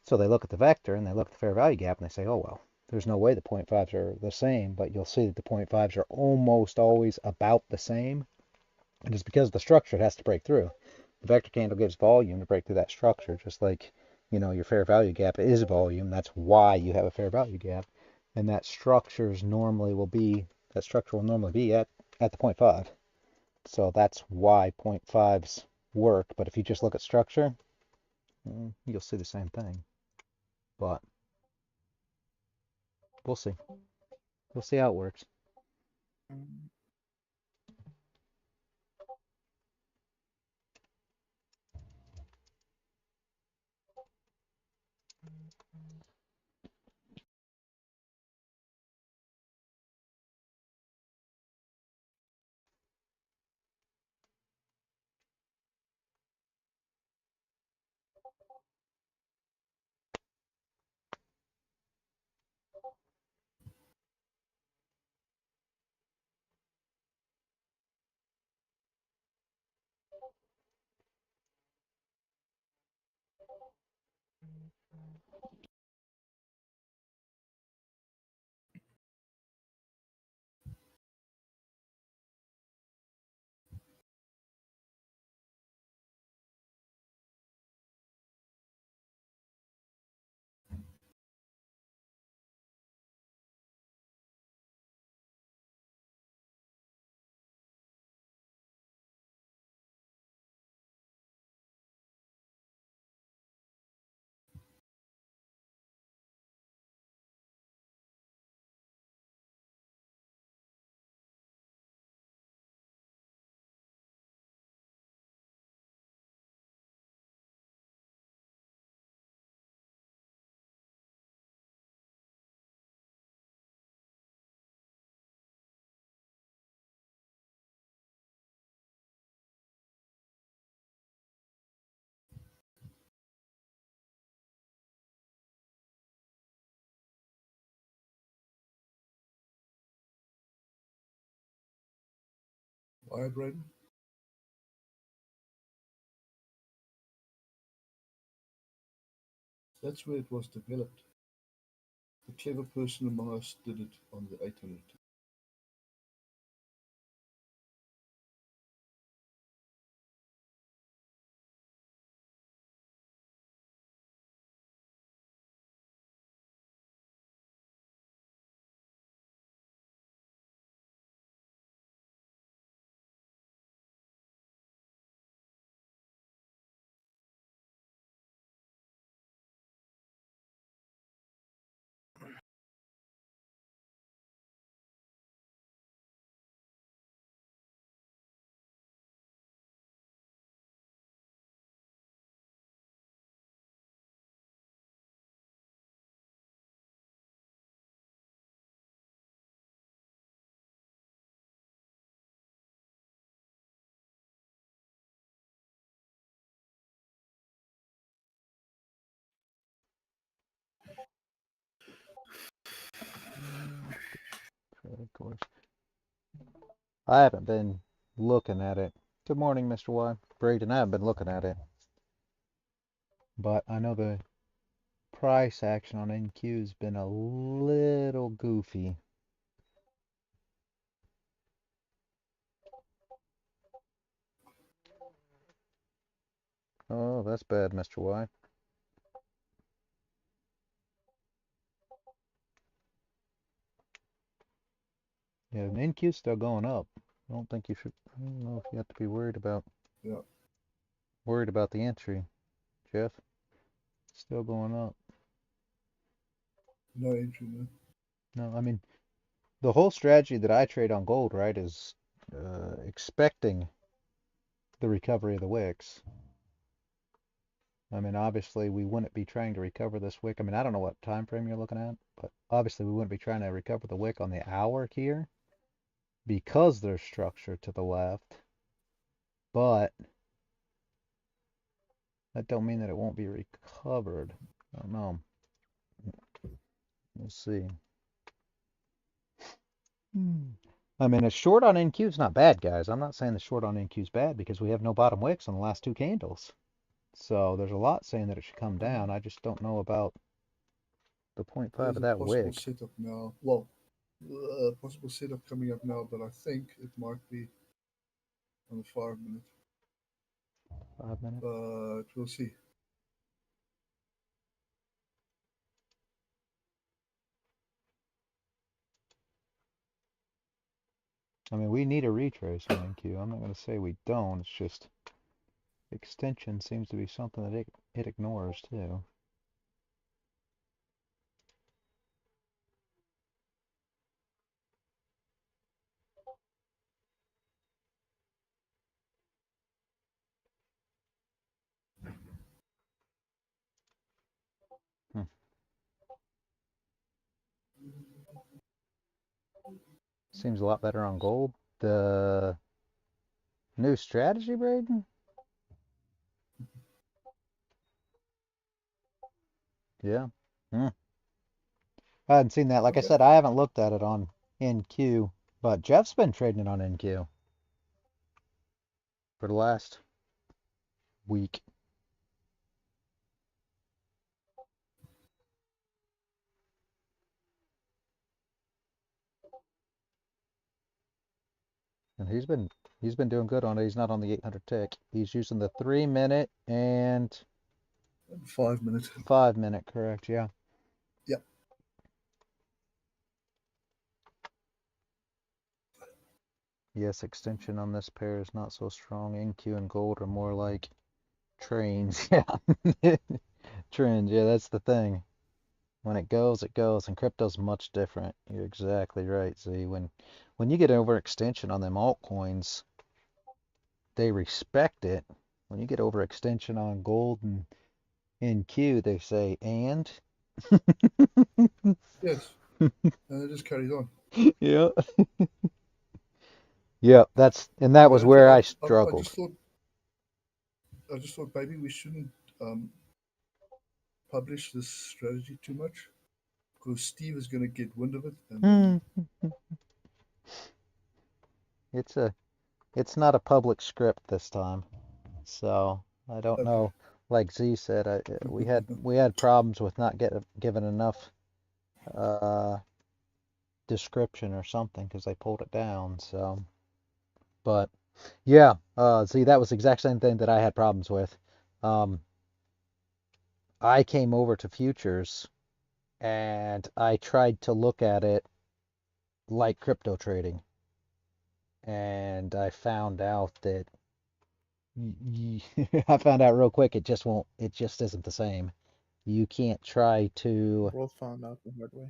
So they look at the vector and they look at the fair value gap and they say, oh, well, there's no way the 0.5s are the same, but you'll see that the 0.5s are almost always about the same. And it's because of the structure it has to break through. The vector candle gives volume to break through that structure, just like, your fair value gap is volume. That's why you have a fair value gap. And that structure will normally be at the 0.5. So that's why 0.5s work. But if you just look at structure, you'll see the same thing. But we'll see. We'll see how it works.
Um,
Why, Braden? That's where it was developed. The clever person among us did it on the 800.
Of course. I haven't been looking at it. Good morning, Mr. Y. Braden, I haven't been looking at it. But I know the price action on NQ has been a little goofy. Oh, that's bad, Mr. Y. Yeah, an NQ's still going up. I don't think you should. I don't know if you have to be worried about
Yeah.
the entry, Jeff. Still going up.
No entry, no.
No, I mean the whole strategy that I trade on gold, right, is expecting the recovery of the wicks. I mean, obviously, we wouldn't be trying to recover this wick. I mean, I don't know what time frame you're looking at, but obviously, we wouldn't be trying to recover the wick on the hour here because there's structure to the left. But that don't mean that it won't be recovered. I don't know. We'll see. I mean, a short on NQ is not bad, guys. I'm not saying the short on NQ is bad because we have no bottom wicks on the last two candles. So there's a lot saying that it should come down. I just don't know about the 0.5
There's
of
a
that
possible
wick.
setup now. Well, a possible setup coming up now, but I think it might be on the 5 minute.
5 minutes.
But we'll see.
I mean, we need a retrace on NQ. I'm not going to say we don't. It's just extension seems to be something that it ignores too. Hmm. Seems a lot better on gold. The new strategy, Braden? Yeah. Hmm. I hadn't seen that. Like I
Okay.
said, I haven't looked at it on NQ, but Jeff's been trading it on NQ for the last week. And he's been doing good on it. He's not on the 800 tick. He's using the 3 minute and
5 minute.
5 minute, correct? Yeah.
Yeah.
Yes, extension on this pair is not so strong. NQ and gold are more like trains. Yeah. Trends. Yeah, that's the thing. When it goes, it goes. And crypto's much different. You're exactly right. See, when you get overextension on them altcoins, they respect it. When you get overextension on gold and NQ, they say, and?
Yes. And it just carries on.
Yeah. Yeah, that
Okay,
was
Andrew,
where I
I
struggled.
just thought maybe we shouldn't publish this strategy too much because Steve is going to get wind of it, and then
It's a it's not a public script this time. So, I don't
okay,
know. Like Z said, we had problems with not given enough uh description or something because they pulled it down. So, but yeah, see, that was the exact same thing that I had problems with. Um, I came over to futures and I tried to look at it like crypto trading, and I found out that I found out real quick it just won't. It just isn't the same. You can't try to
Both found out the hard way.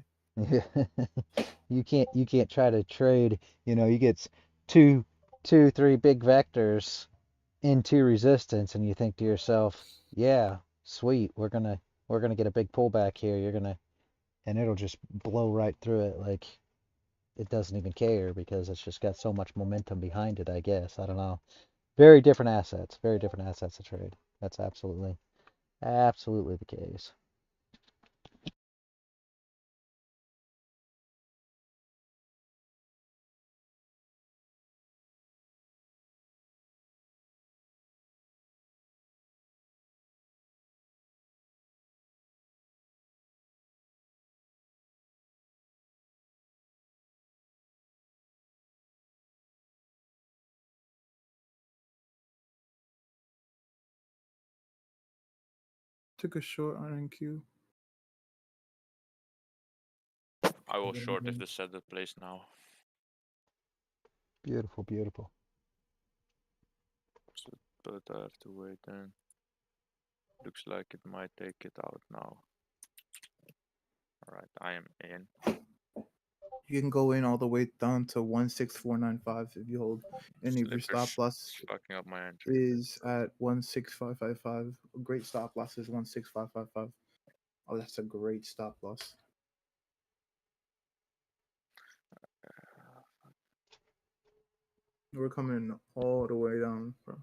you can't try to trade, you get three big vectors into resistance and you think to yourself, yeah, sweet, we're gonna get a big pullback here. And it'll just blow right through it like it doesn't even care because it's just got so much momentum behind it, I guess. I don't know. Very different assets to trade. That's absolutely the case.
Took a short on NQ.
I will
Then
short if
again,
the setup plays now.
Beautiful, beautiful.
So, but I have to wait then. Looks like it might take it out now. Alright, I am in.
You can go in all the way down to 16495 if you hold. And if your stop
Slippers
loss
fucking up my entry.
is at 16555, a great stop loss is 16555. Oh, that's a great stop loss. We're coming all the way down, bro.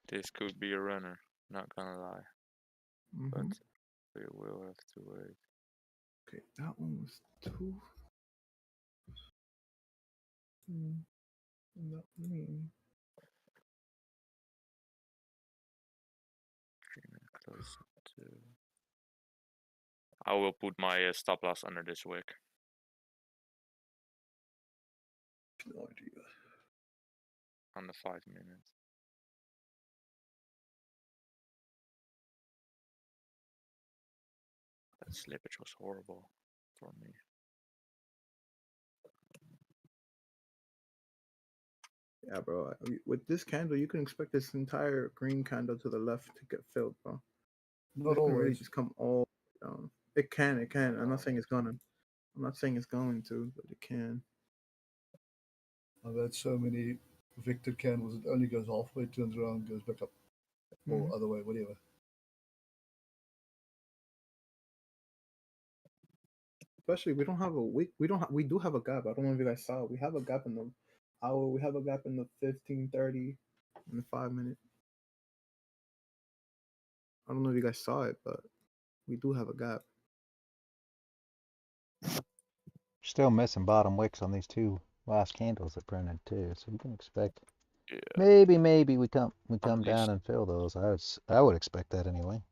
This could be a runner, not gonna lie. But we will have to wait.
Okay, that one was 2. Not me.
Close to. I will put my stop loss under this wick.
No idea.
On the 5 minutes. That slippage was horrible for me.
Yeah, bro. With this candle, you can expect this entire green candle to the left to get filled, bro.
not
It can really
always.
just come all down. It can. I'm not saying it's gonna. I'm not saying it's going to, but it can.
I've had so many Victor candles. It only goes halfway, turns around, goes back up, or other way, whatever.
Especially we don't have a week. We do have a gap. I don't know if you guys saw it. We have a gap in the hour. We have a gap in the 15:30 and the 5 minute. I don't know if you guys saw it, but we do have a gap.
Still missing bottom wicks on these two last candles that printed too, so you can expect
Yeah.
maybe we come
least-
down and fill those. I would expect that anyway.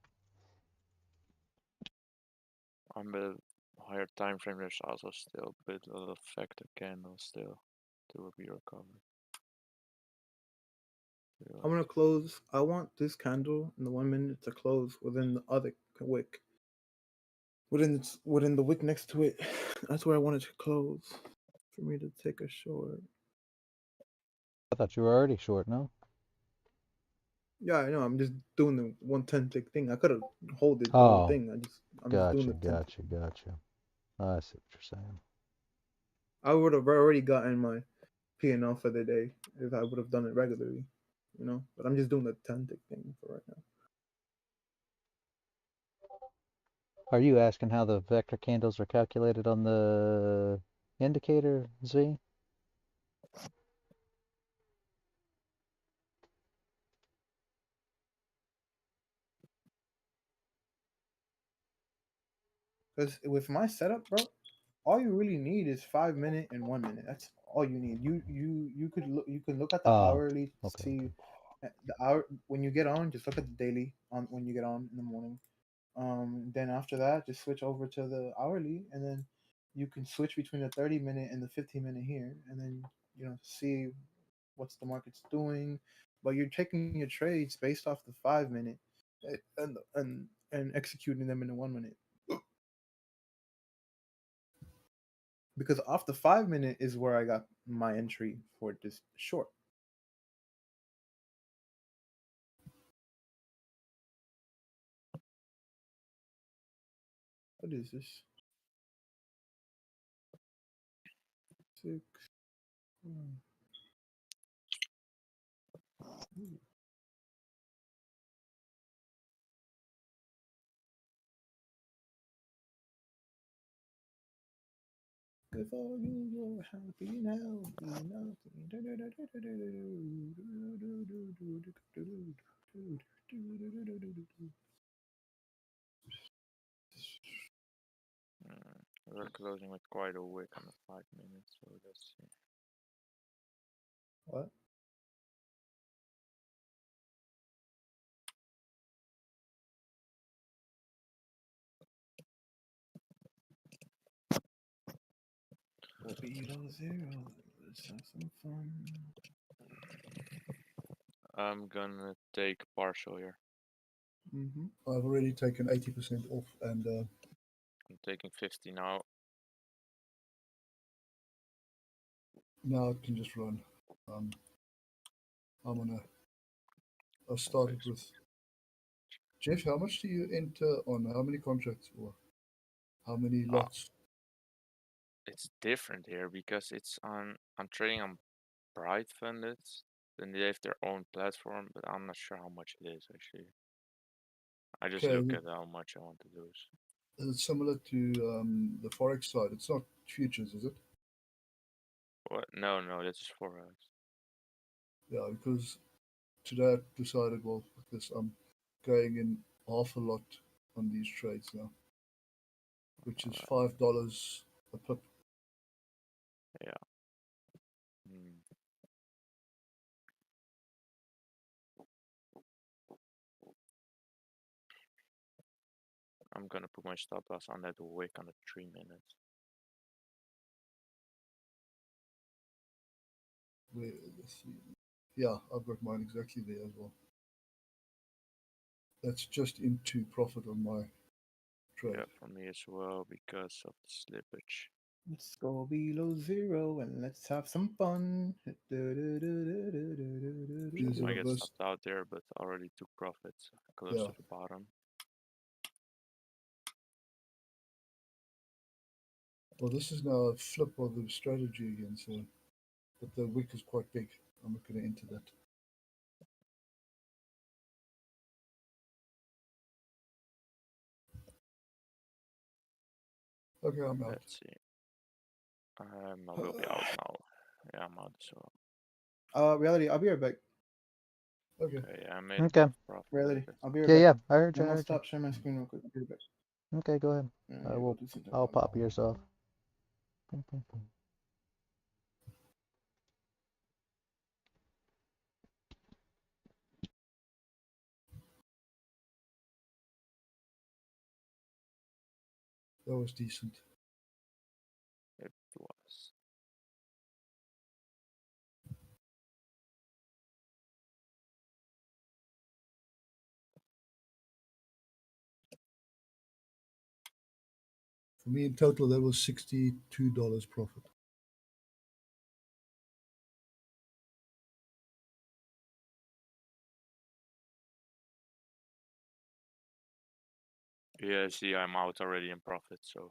On the higher time frame, there's also still a bit of effect candle still to be recovered.
I'm gonna close. I want this candle in the 1 minute to close within the other wick. Within the wick next to it. That's where I wanted to close for me to take a short.
I thought you were already short, no?
Yeah, I know. I'm just doing the 110 tick thing. I could have hold it the whole
Oh,
thing. I'm just doing the 10 tick.
gotcha. I see what you're saying.
I would have already gotten my P&L for the day if I would have done it regularly, you know. But I'm just doing the 10 tick thing for right now.
Are you asking how the vector candles are calculated on the indicator, Z?
Because with my setup, bro, all you really need is 5 minute and 1 minute. That's all you need. You could look at the hourly to
Okay,
see
okay.
the hour when you get on. Just look at the daily on when you get on in the morning. Then after that, just switch over to the hourly, and then you can switch between the 30-minute and the 15-minute here, and then see what's the market's doing. But you're taking your trades based off the 5 minute and executing them in the 1 minute. Because off the 5 minute is where I got my entry for this short. What is this? 6. If all you were happy now, be nothing.
We're closing with quite a wick on the 5 minutes, so let's see.
What? below zero. Let's have some fun.
I'm gonna take partial here.
I've already taken 80% off, and
I'm taking 50 now.
now I can just run. I started
Always.
with Jeff. How much do you enter on how many contracts or how many lots?
It's different here because I'm trading on Bright Funded. Then they have their own platform, but I'm not sure how much it is actually. I just
Okay,
look at how much I want to do.
is it similar to the forex side? It's not futures, is it?
What? No, this is Forex.
Yeah, because today I decided, well, because I'm going in half a lot on these trades now, which is $5 a pip.
Yeah. Hmm. I'm gonna put my stop loss on that wick on the 3 minutes.
Let's see. Yeah, I've got mine exactly there as well. That's just into profit on my trade.
Yeah, for me as well because of the slippage.
Let's go below zero and let's have some fun.
Jeez,
I
I
get
reversed.
stopped out there, but already took profits close
Yeah.
to the bottom.
Well, this is now a flip of the strategy again, so but the wick is quite big. I'm not going to enter that. Okay, I'm out.
Let's see. I will be out now. Yeah, I'm out as well.
Reality, I'll be right back.
Okay.
Okay, I made
Okay.
a profit.
Reality, I'll be right
Yeah,
back.
yeah, I heard you.
I'm
I
gonna
heard you.
stop sharing my screen real quick. I'll be right back.
Okay, go ahead.
Yeah,
I will.
go do something.
I'll pop yours off. Boom, boom, boom.
That was decent.
It was.
For me, in total, that was $62 profit.
Yeah, see, I'm out already in profit, so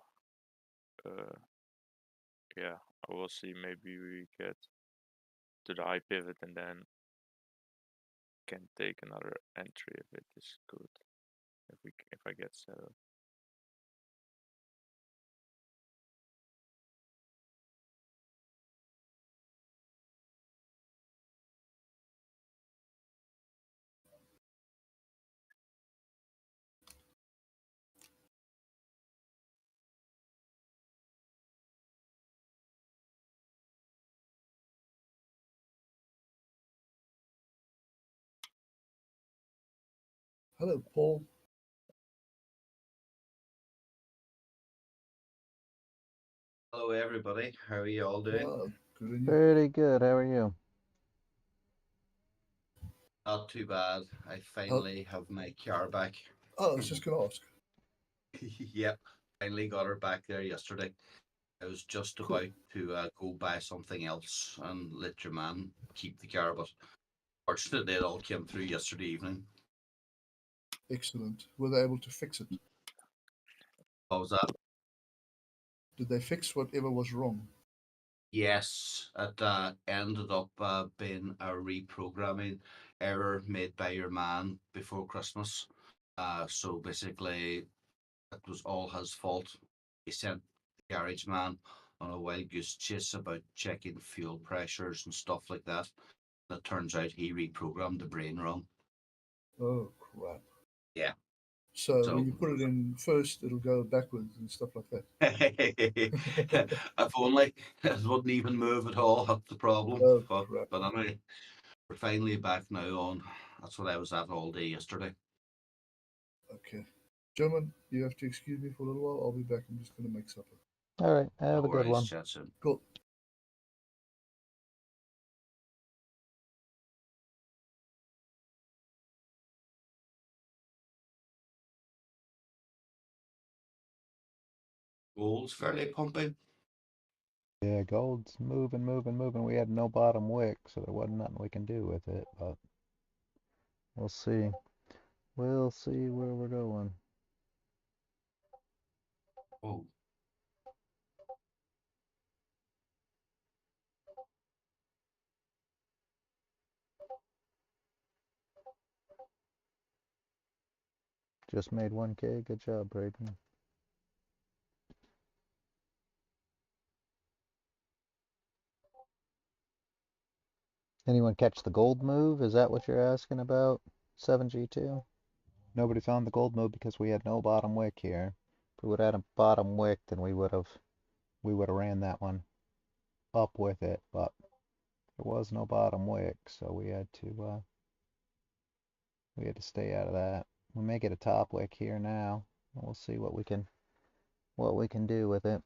yeah, I will see. Maybe we get to the high pivot and then can take another entry if it is good. If I get settled.
Hello, Paul.
Hello, everybody. How are you all doing?
Good on you.
Pretty good. How are you?
Not too bad. I finally have my car back.
Oh, I was just going to ask.
Yep, finally got her back there yesterday. I was just
Cool.
about to go buy something else and let your man keep the car, but fortunately it all came through yesterday evening.
Excellent. Were they able to fix it?
What was that?
Did they fix whatever was wrong?
Yes, it ended up being a reprogramming error made by your man before Christmas. So basically, it was all his fault. He sent the garage man on a wild goose chase about checking fuel pressures and stuff like that. And it turns out he reprogrammed the brain wrong.
Oh, crap.
Yeah.
So
So
when you put it in first, it'll go backwards and stuff like that.
if only it wouldn't even move at all, that's the problem.
Oh,
But
crap.
anyway, we're finally back now on. That's what I was at all day yesterday.
Okay. Gentlemen, you have to excuse me for a little while. I'll be back. I'm just going to make supper.
All right. Have
No
a good
worries,
one.
chat soon.
Cool.
Gold's fairly pumping.
Yeah, gold's moving, moving, moving. We had no bottom wick, so there wasn't nothing we can do with it, but we'll see. We'll see where we're going.
Oh,
Just made 1K. Good job, Braden. Anyone catch the gold move? Is that what you're asking about? 7G2? Nobody found the gold move because we had no bottom wick here. If we would have had a bottom wick, then we would have ran that one up with it, but there was no bottom wick, so we had to stay out of that. We may get a top wick here now. We'll see what we can do with it.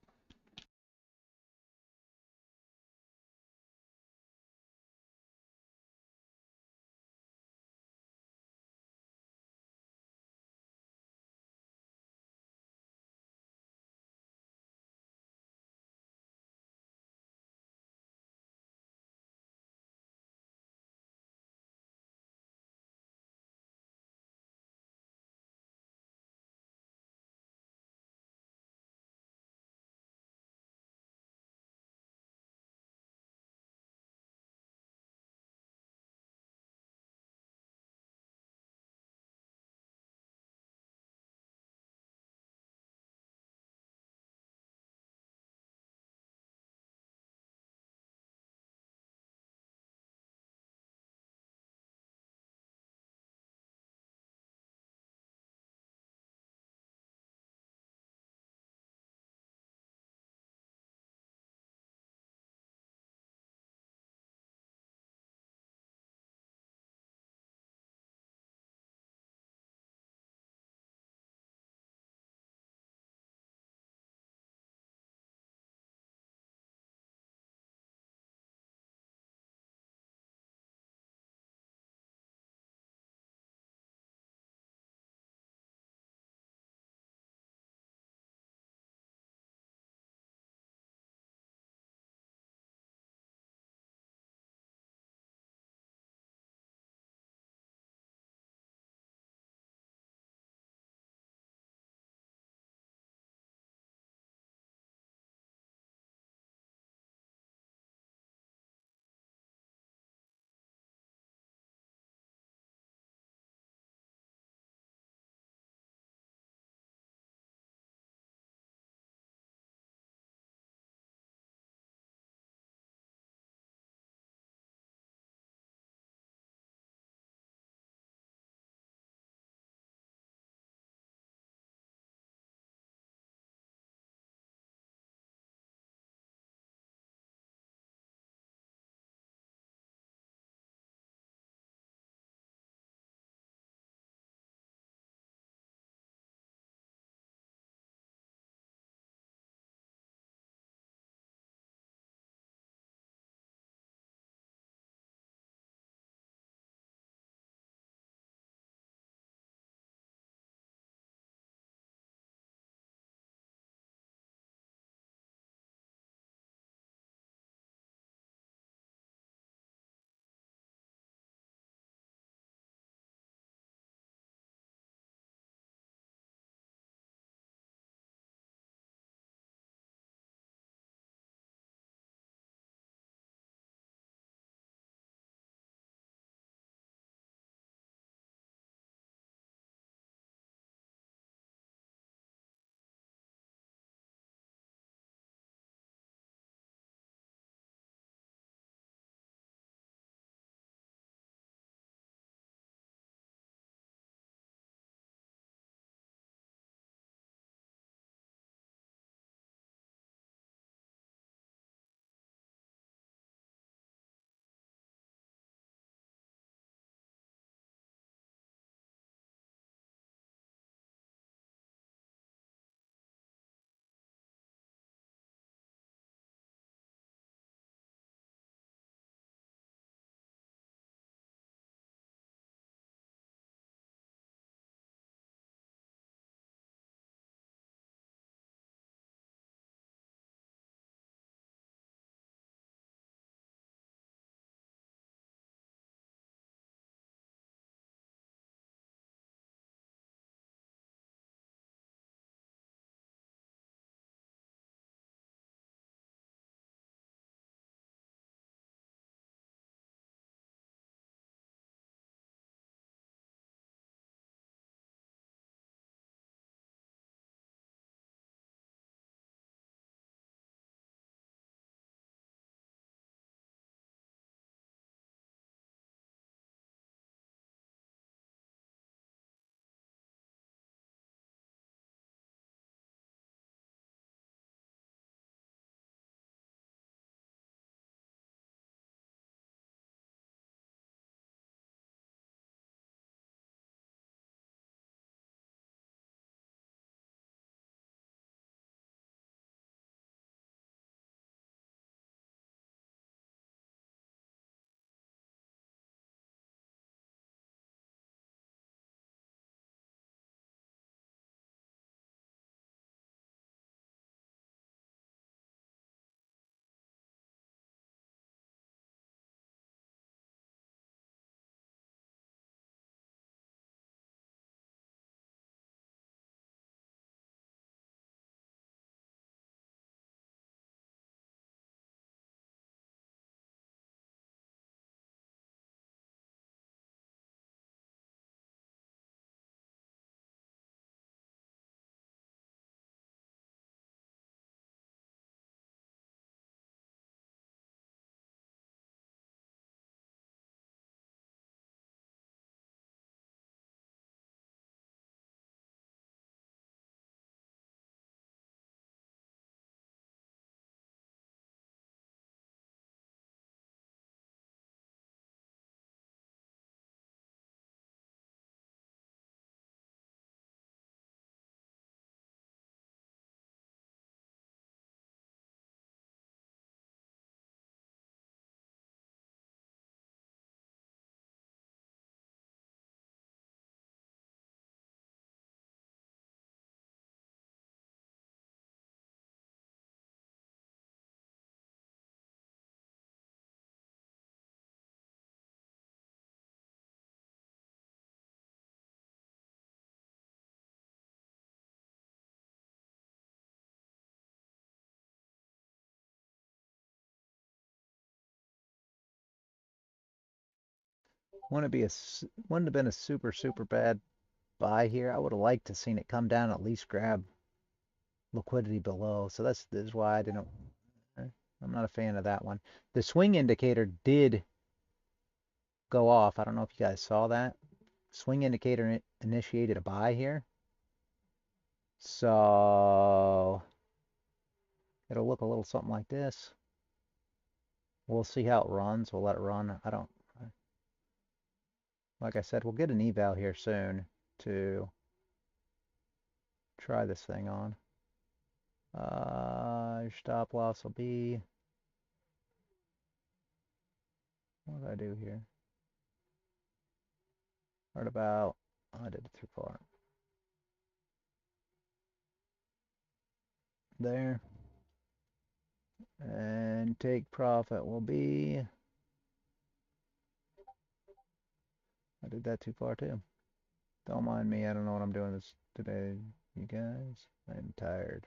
Wouldn't have been a super bad buy here. I would have liked to seen it come down, at least grab liquidity below. So this is why I didn't. I'm not a fan of that one. The swing indicator did go off. I don't know if you guys saw that. Swing indicator initiated a buy here. So it'll look a little something like this. We'll see how it runs. We'll let it run. Like I said, we'll get an eval here soon to try this thing on. Your stop loss will be, what did I do here? Right about, I did it too far. There. And take profit will be, I did that too far too. Don't mind me, I don't know what I'm doing this today, you guys. I'm tired.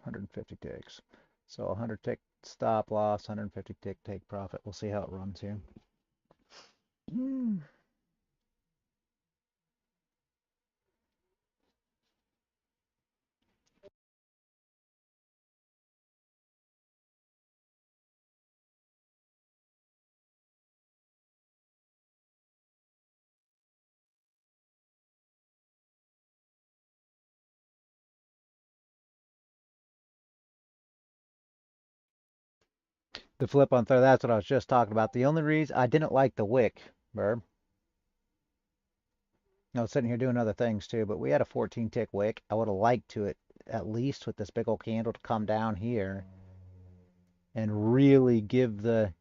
150 ticks. So 100 tick stop loss, 150 tick take profit. We'll see how it runs here. The flip on third, that's what I was just talking about. The only reason I didn't like the wick, Burb. I was sitting here doing other things too, but we had a 14 tick wick. I would have liked to it at least with this big old candle to come down here and really give the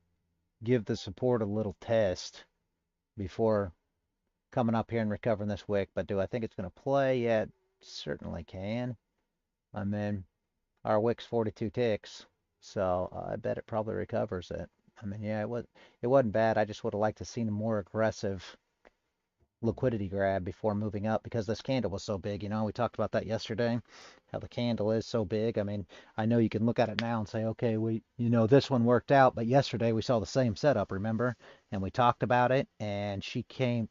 support a little test before coming up here and recovering this wick. But do I think it's going to play? Yeah, it certainly can. I mean, our wick's 42 ticks, so I bet it probably recovers it. I mean, yeah, it wasn't bad. I just would have liked to seen a more aggressive liquidity grab before moving up because this candle was so big. You know, we talked about that yesterday, how the candle is so big. I mean, I know you can look at it now and say, okay, this one worked out, but yesterday we saw the same setup, remember? And we talked about it, and she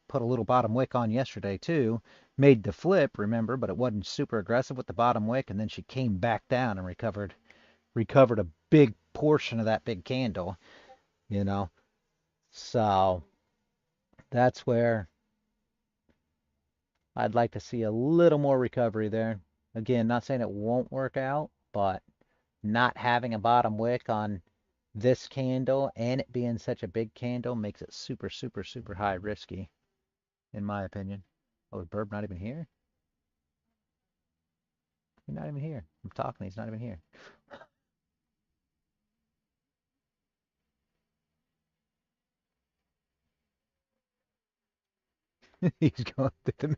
put a little bottom wick on yesterday too, made the flip, remember, but it wasn't super aggressive with the bottom wick, and then she came back down and recovered a big portion of that big candle, you know. So that's where I'd like to see a little more recovery there. Again, not saying it won't work out, but not having a bottom wick on this candle and it being such a big candle makes it super high risky, in my opinion. Oh, is Burb not even here? He's not even here. I'm talking, he's not even here. He's going through the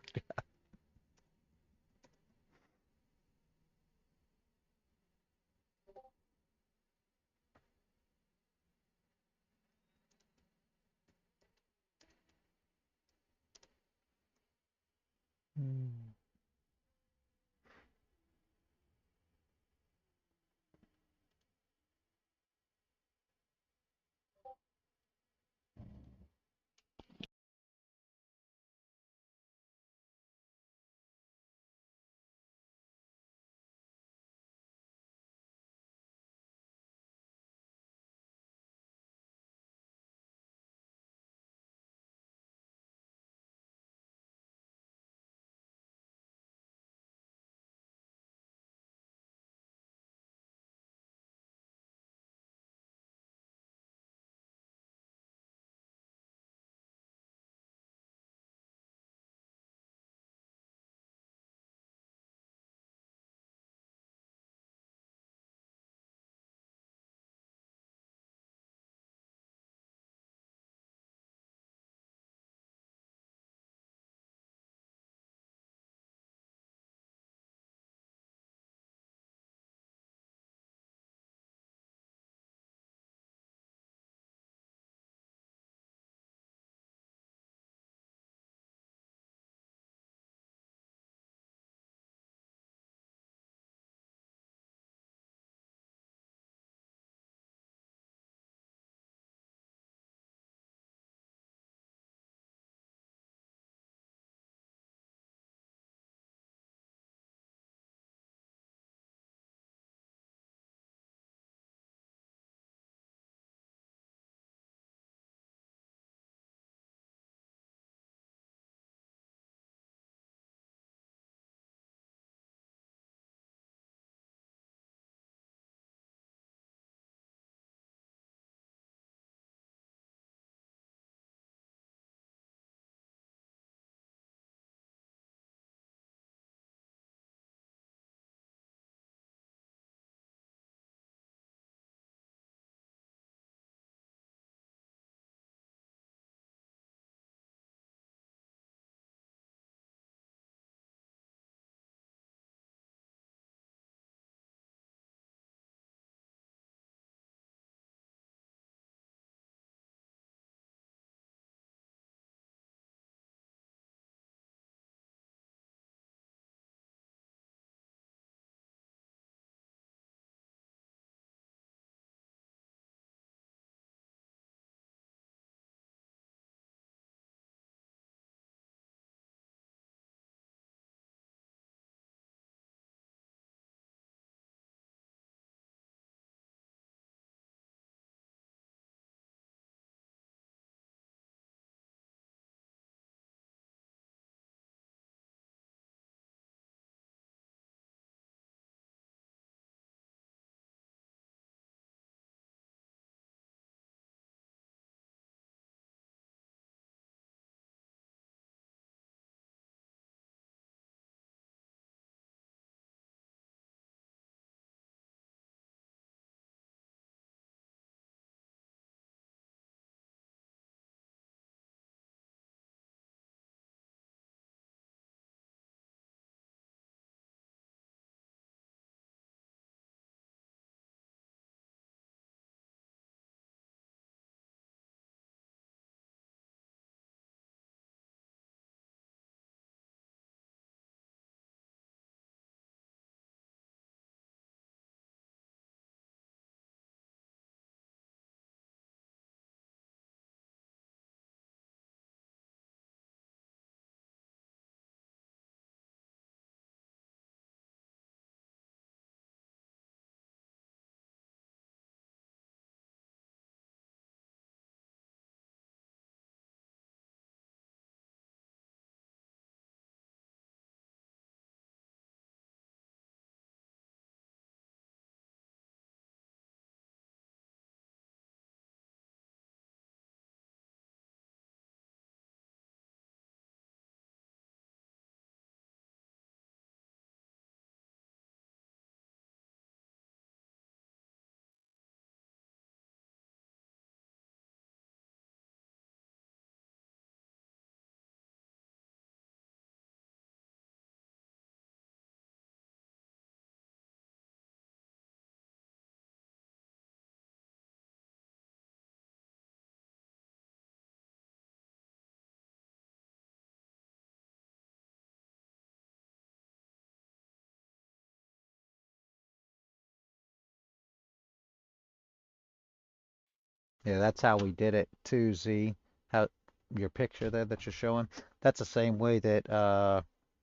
Yeah, that's how we did it too, Z. How your picture there that you're showing, that's the same way that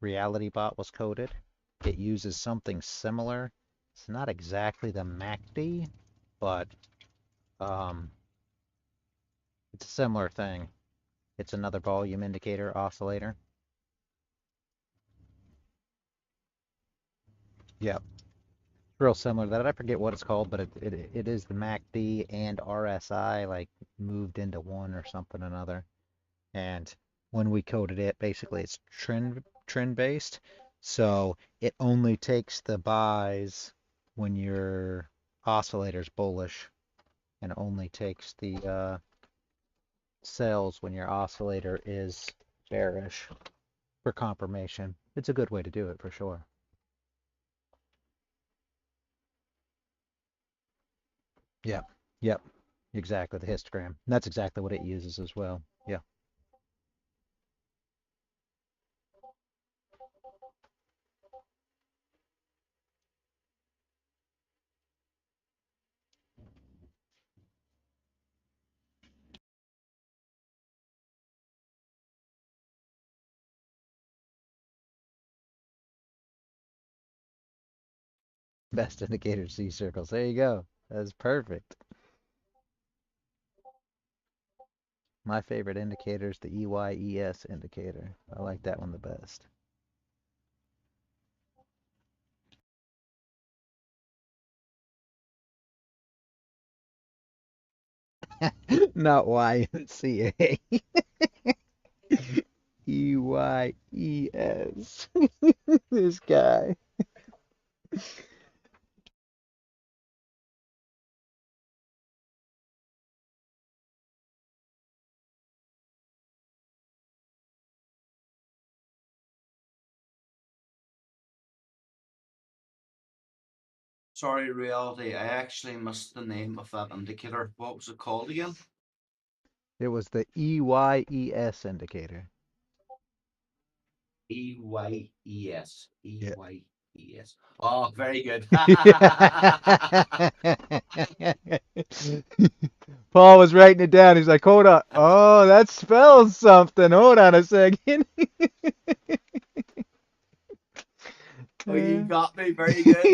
RealityBot was coded. It uses something similar. It's not exactly the MACD, but um, it's a similar thing. It's another volume indicator oscillator. Yep, real similar to that. I forget what it's called, but it is the MACD and RSI like moved into one or something or another. And when we coded it, basically it's trend based. So it only takes the buys when your oscillator's bullish, and only takes the sells when your oscillator is bearish for confirmation. It's a good way to do it for sure. Yep, yep, exactly. The histogram. And that's exactly what it uses as well. Yeah. Best indicator C circles. There you go. That's perfect. My favorite indicator is the EYES indicator. I like that one the best. Not YMCA. EYES. This guy.
Sorry, Reality. I actually missed the name of that indicator. What was it called again?
It was the EYES indicator.
EYES.
Yeah.
EYES. Oh, very good.
Paul was writing it down. He's like, hold on. Oh, that spells something. Hold on a second.
Oh, you got me. Very good.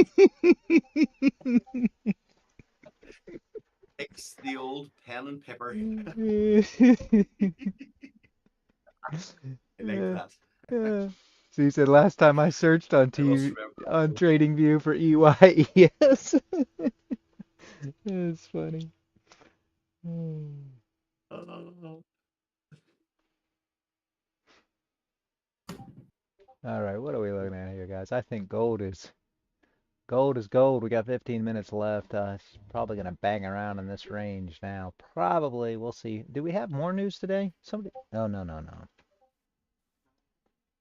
It's the old pen and paper. I like
Yeah,
that.
yeah. So he said last time I searched on
I must
TV
remember
on
that.
TradingView for EYES. It's funny. All right, what are we looking at here, guys? I think gold is gold. We got 15 minutes left. It's probably gonna bang around in this range now. Probably. We'll see. Do we have more news today? Somebody? Oh, no, no, no.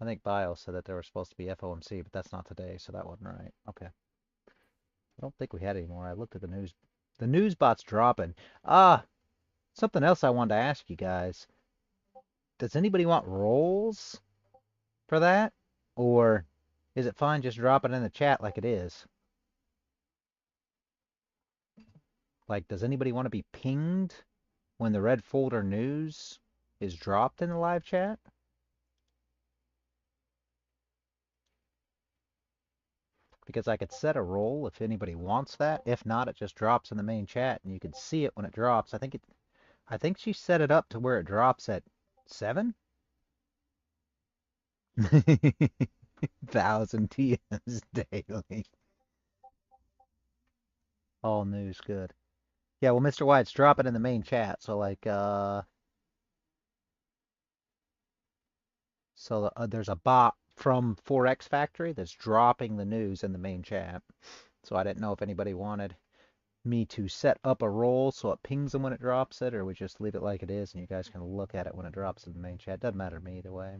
I think Bio said that there was supposed to be FOMC, but that's not today, so that wasn't right. Okay. I don't think we had any more. I looked at the news. The news bot's dropping. Ah, something else I wanted to ask you guys. Does anybody want rolls for that? Or is it fine just drop it in the chat like it is? Like, does anybody want to be pinged when the red folder news is dropped in the live chat? Because I could set a roll if anybody wants that. If not, it just drops in the main chat and you can see it when it drops. I think she set it up to where it drops at 7? 1,000 TMs daily. All news, good. Yeah, well, Mr. White's dropping in the main chat, so like, there's a bot from Forex Factory that's dropping the news in the main chat. So I didn't know if anybody wanted me to set up a roll so it pings them when it drops it, or we just leave it like it is and you guys can look at it when it drops in the main chat. Doesn't matter to me either way.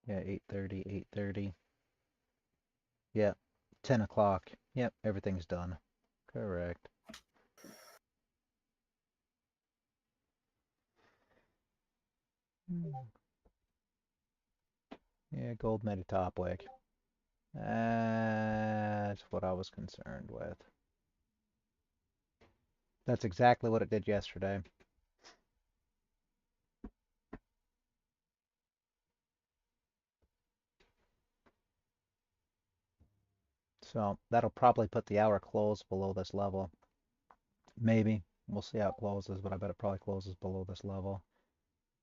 Yeah, 8:30, 8:30. Yeah, 10 o'clock. Yep, everything's done. Correct. Yeah, gold made a top wick. That's what I was concerned with. That's exactly what it did yesterday. So that'll probably put the hour close below this level. Maybe. We'll see how it closes, but I bet it probably closes below this level.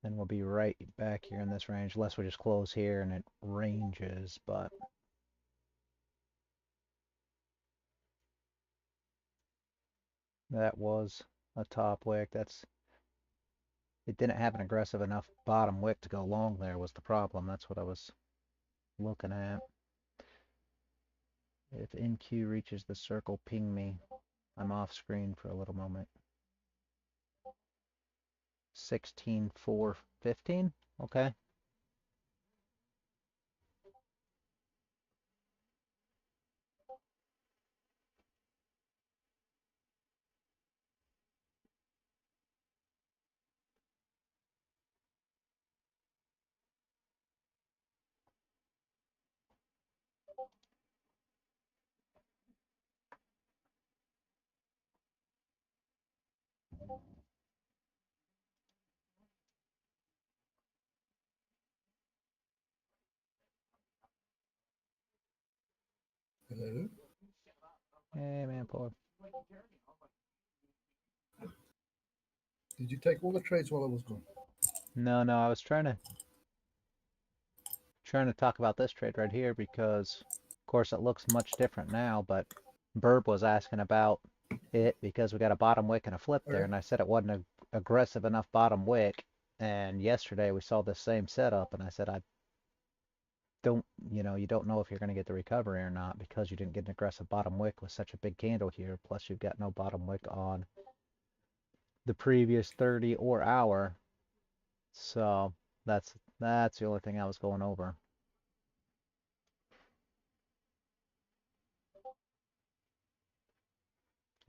Then we'll be right back here in this range, unless we just close here and it ranges, but that was a top wick. It didn't have an aggressive enough bottom wick to go long there was the problem. That's what I was looking at. If NQ reaches the circle, ping me. I'm off screen for a little moment. 16,415. Okay.
Hello.
Hey, man, Paul.
Did you take all the trades while I was gone?
No, I was trying to talk about this trade right here because, of course, it looks much different now, but Burb was asking about it because we got a bottom wick and a flip there,
Okay.
and I said it wasn't an aggressive enough bottom wick, and yesterday we saw the same setup, and I said I don't, you don't know if you're going to get the recovery or not because you didn't get an aggressive bottom wick with such a big candle here, plus you've got no bottom wick on the previous 30 or hour, so that's the only thing I was going over.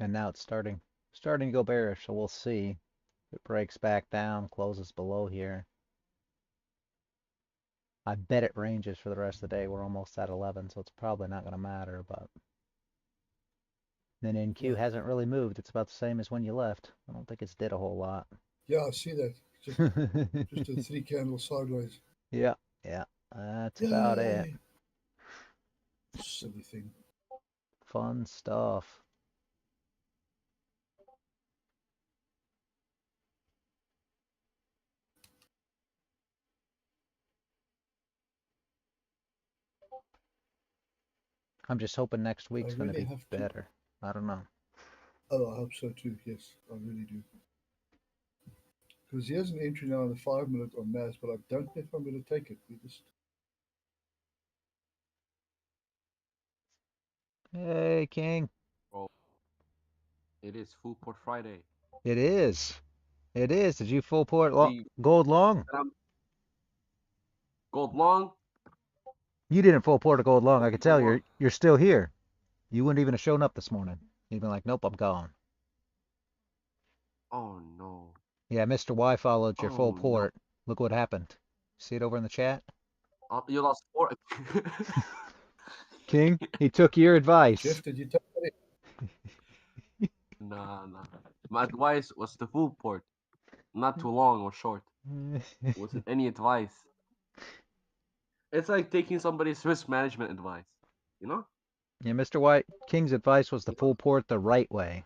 And now it's starting to go bearish, so we'll see. If it breaks back down, closes below here. I bet it ranges for the rest of the day. We're almost at 11, so it's probably not going to matter, but then NQ
Yeah.
hasn't really moved. It's about the same as when you left. I don't think it's did a whole lot.
Yeah, I see that. Just a 3 candle sideways.
Yeah, that's about it.
Yay! Silly thing.
Fun stuff. I'm just hoping next week's going to
really
be
have to.
better. I don't know.
Oh, I hope so too. Yes, I really do. Because here's an entry now in the 5 minute on NAS, but I don't know if I'm going to take it. We just
Hey, King.
Bro, it is Full Port Friday.
It is. It is. Did you full port
The
gold long?
gold long.
You didn't full port a gold long. I could tell
Gold long.
you're still here. You wouldn't even have shown up this morning. You'd been like, nope, I'm gone.
Oh no.
Yeah, Mr. Y followed your full
Oh no.
port. Look what happened. See it over in the chat?
You lost 4.
King, he took your advice.
Jeff, did you take it?
Nah. My advice was the full port, not too long or short. It wasn't any advice. It's like taking somebody's risk management advice. You know?
Yeah, Mr. White, King's advice was to full port the right way.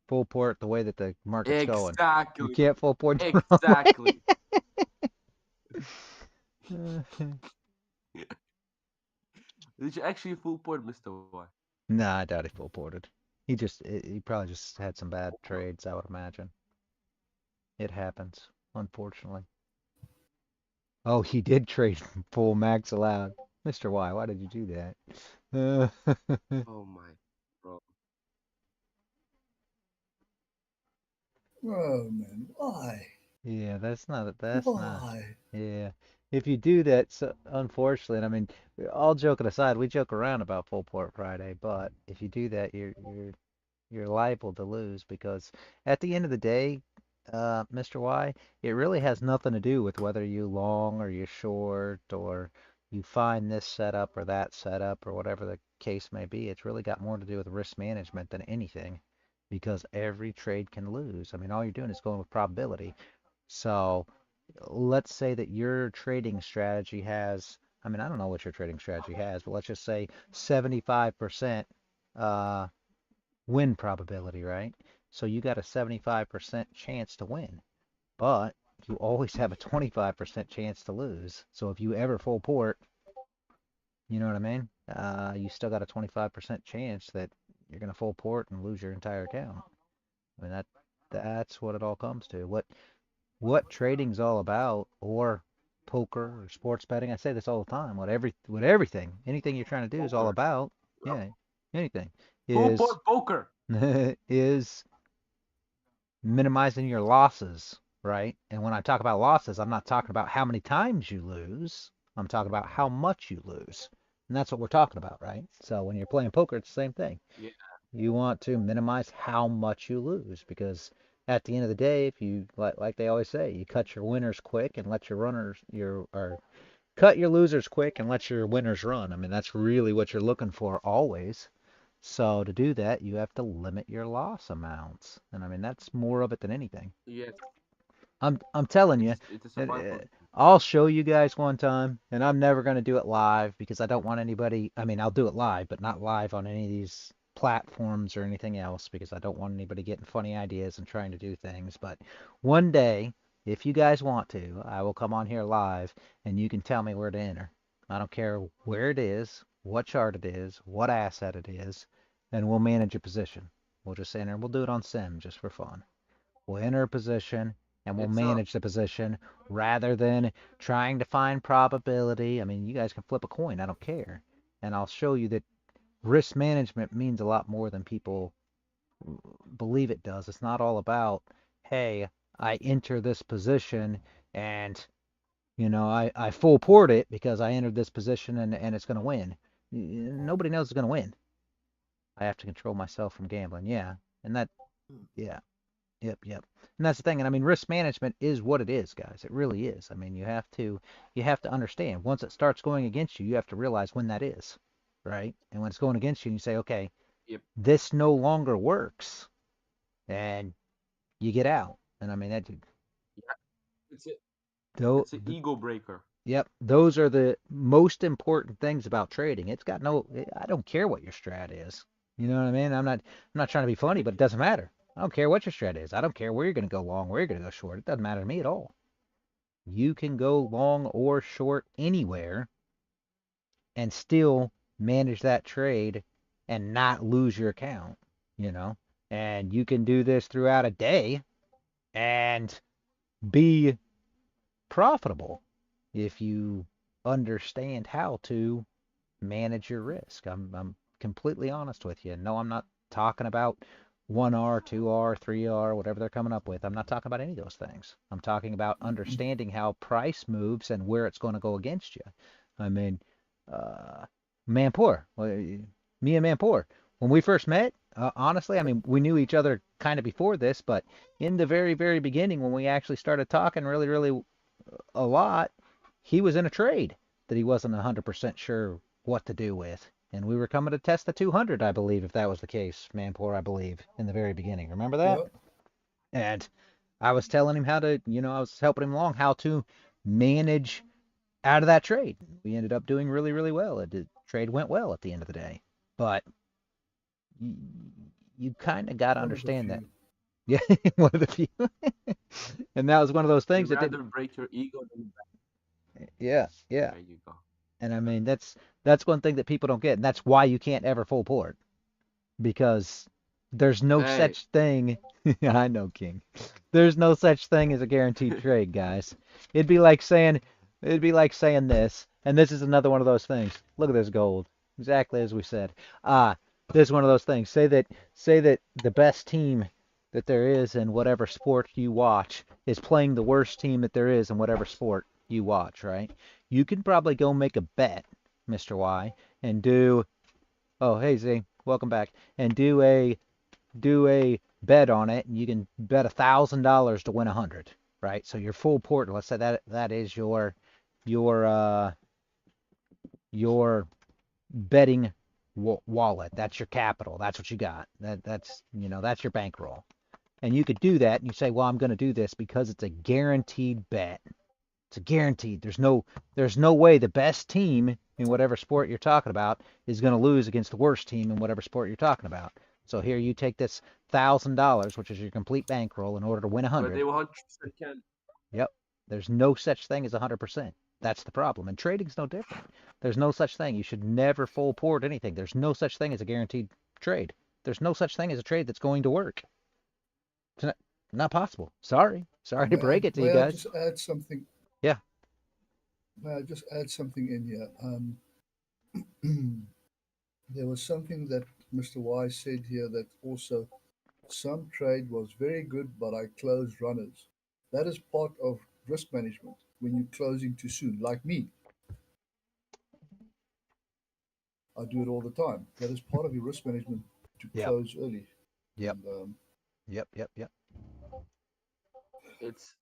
Full port the way that the market's going. You
Exactly.
can't full port the wrong
Exactly.
way.
Did you actually full port, Mr. Y?
Nah, I doubt he full ported. He probably just had some bad trades, I would imagine. It happens, unfortunately. Oh, he did trade full max allowed. Mr. Y, why did you do that?
Oh my, bro.
Oh man, why?
Yeah, that's not.
Why?
Yeah, if you do that, so unfortunately, and I mean, all joking aside, we joke around about full port Friday, but if you do that, you're liable to lose because at the end of the day, Mr. Y, it really has nothing to do with whether you long or you short or you find this setup or that setup or whatever the case may be. It's really got more to do with risk management than anything, because every trade can lose. I mean, all you're doing is going with probability. So let's say that your trading strategy has, I mean, I don't know what your trading strategy has, but let's just say 75% uh, win probability, right? So you got a 75% chance to win, but you always have a 25% chance to lose. So if you ever full port, you know what I mean? You still got a 25% chance that you're going to full port and lose your entire account. I mean, that's what it all comes to. What trading's all about, or poker or sports betting. I say this all the time. What everything, anything you're trying to do is all
Poker.
about.
Yep.
Yeah, anything
Full
is
port poker.
is minimizing your losses, right? And when I talk about losses, I'm not talking about how many times you lose. I'm talking about how much you lose. And that's what we're talking about, right? So when you're playing poker, it's the same thing.
Yeah.
You want to minimize how much you lose, because at the end of the day, if you like they always say, you cut your winners quick and let your runners or cut your losers quick and let your winners run. I mean, that's really what you're looking for always. So to do that, you have to limit your loss amounts. And I mean, that's more of it than anything.
Yes.
I'm telling you,
It is a vital.
I'll show you guys one time, and I'm never going to do it live because I don't want anybody. I mean, I'll do it live, but not live on any of these platforms or anything else, because I don't want anybody getting funny ideas and trying to do things. But one day, if you guys want to, I will come on here live and you can tell me where to enter. I don't care where it is, what chart it is, what asset it is, and we'll manage a position. We'll just enter. We'll do it on Sim just for fun. We'll enter a position and we'll
It's a
manage the position rather than trying to find probability. I mean, you guys can flip a coin. I don't care. And I'll show you that risk management means a lot more than people believe it does. It's not all about, hey, I enter this position and, I full port it because I entered this position and it's going to win. Nobody knows it's going to win. I have to control myself from gambling. Yeah. And that, yeah. Yep. And that's the thing. And I mean, risk management is what it is, guys. It really is. I mean, you have to understand, once it starts going against you, you have to realize when that is, right? And when it's going against you, and you say, okay,
yep.
this no longer works, and you get out. And I mean,
Yeah. It's a
though,
it's an ego breaker.
yep, those are the most important things about trading. I don't care what your strat is. You know what I mean? I'm not trying to be funny, but it doesn't matter. I don't care what your strat is. I don't care where you're going to go long, where you're going to go short. It doesn't matter to me at all. You can go long or short anywhere and still manage that trade and not lose your account, you know? And you can do this throughout a day and be profitable if you understand how to manage your risk. I'm completely honest with you. No, I'm not talking about 1R, 2R, 3R, whatever they're coming up with. I'm not talking about any of those things. I'm talking about understanding how price moves and where it's going to go against you. I mean, Manpour, me and Manpour, when we first met, honestly, I mean, we knew each other kind of before this, but in the very, very beginning, when we actually started talking really, really a lot, he was in a trade that he wasn't 100% sure what to do with. And we were coming to test the 200, I believe, if that was the case, Manpour, I believe, in the very beginning. Remember that?
Yeah.
And I was telling him how to, I was helping him along how to manage out of that trade. We ended up doing really, really well. The trade went well at the end of the day. But you kind of got to
One of the
understand that.
few.
Yeah, one of the few. And that was one of those
You
things that
rather
didn't.
break your ego than
Yeah.
there you go.
And I mean, that's one thing that people don't get, and that's why you can't ever full port, because there's no
Hey,
such thing. I know, King. There's no such thing as a guaranteed trade, guys. It'd be like saying, this, and this is another one of those things. Look at this gold, exactly as we said. This is one of those things. Say that the best team that there is in whatever sport you watch is playing the worst team that there is in whatever sport you watch, right? You can probably go make a bet, Mr. Y, and do. Oh, hey Z, welcome back. And do a bet on it, and you can bet $1,000 to win 100, right? So your full port. Let's say that is your your betting wallet. That's your capital. That's what you got. That's that's your bankroll. And you could do that, and you say, well, I'm going to do this because it's a guaranteed bet. It's a guaranteed. There's no way the best team in whatever sport you're talking about is going to lose against the worst team in whatever sport you're talking about. So here you take this $1,000, which is your complete bankroll, in order to win
But
100.
they 100% can.
Yep. There's no such thing as 100%. That's the problem. And trading's no different. There's no such thing. You should never full port anything. There's no such thing as a guaranteed trade. There's no such thing as a trade that's going to work. It's not possible. Sorry to break it to you
May I
guys.
just add something?
Yeah.
May I just add something in here? There was something that Mr. Y said here that also some trade was very good, but I closed runners. That is part of risk management when you're closing too soon, like me. I do it all the time. That is part of your risk management to
Yep.
close early.
Yep.
And,
Yep.
It's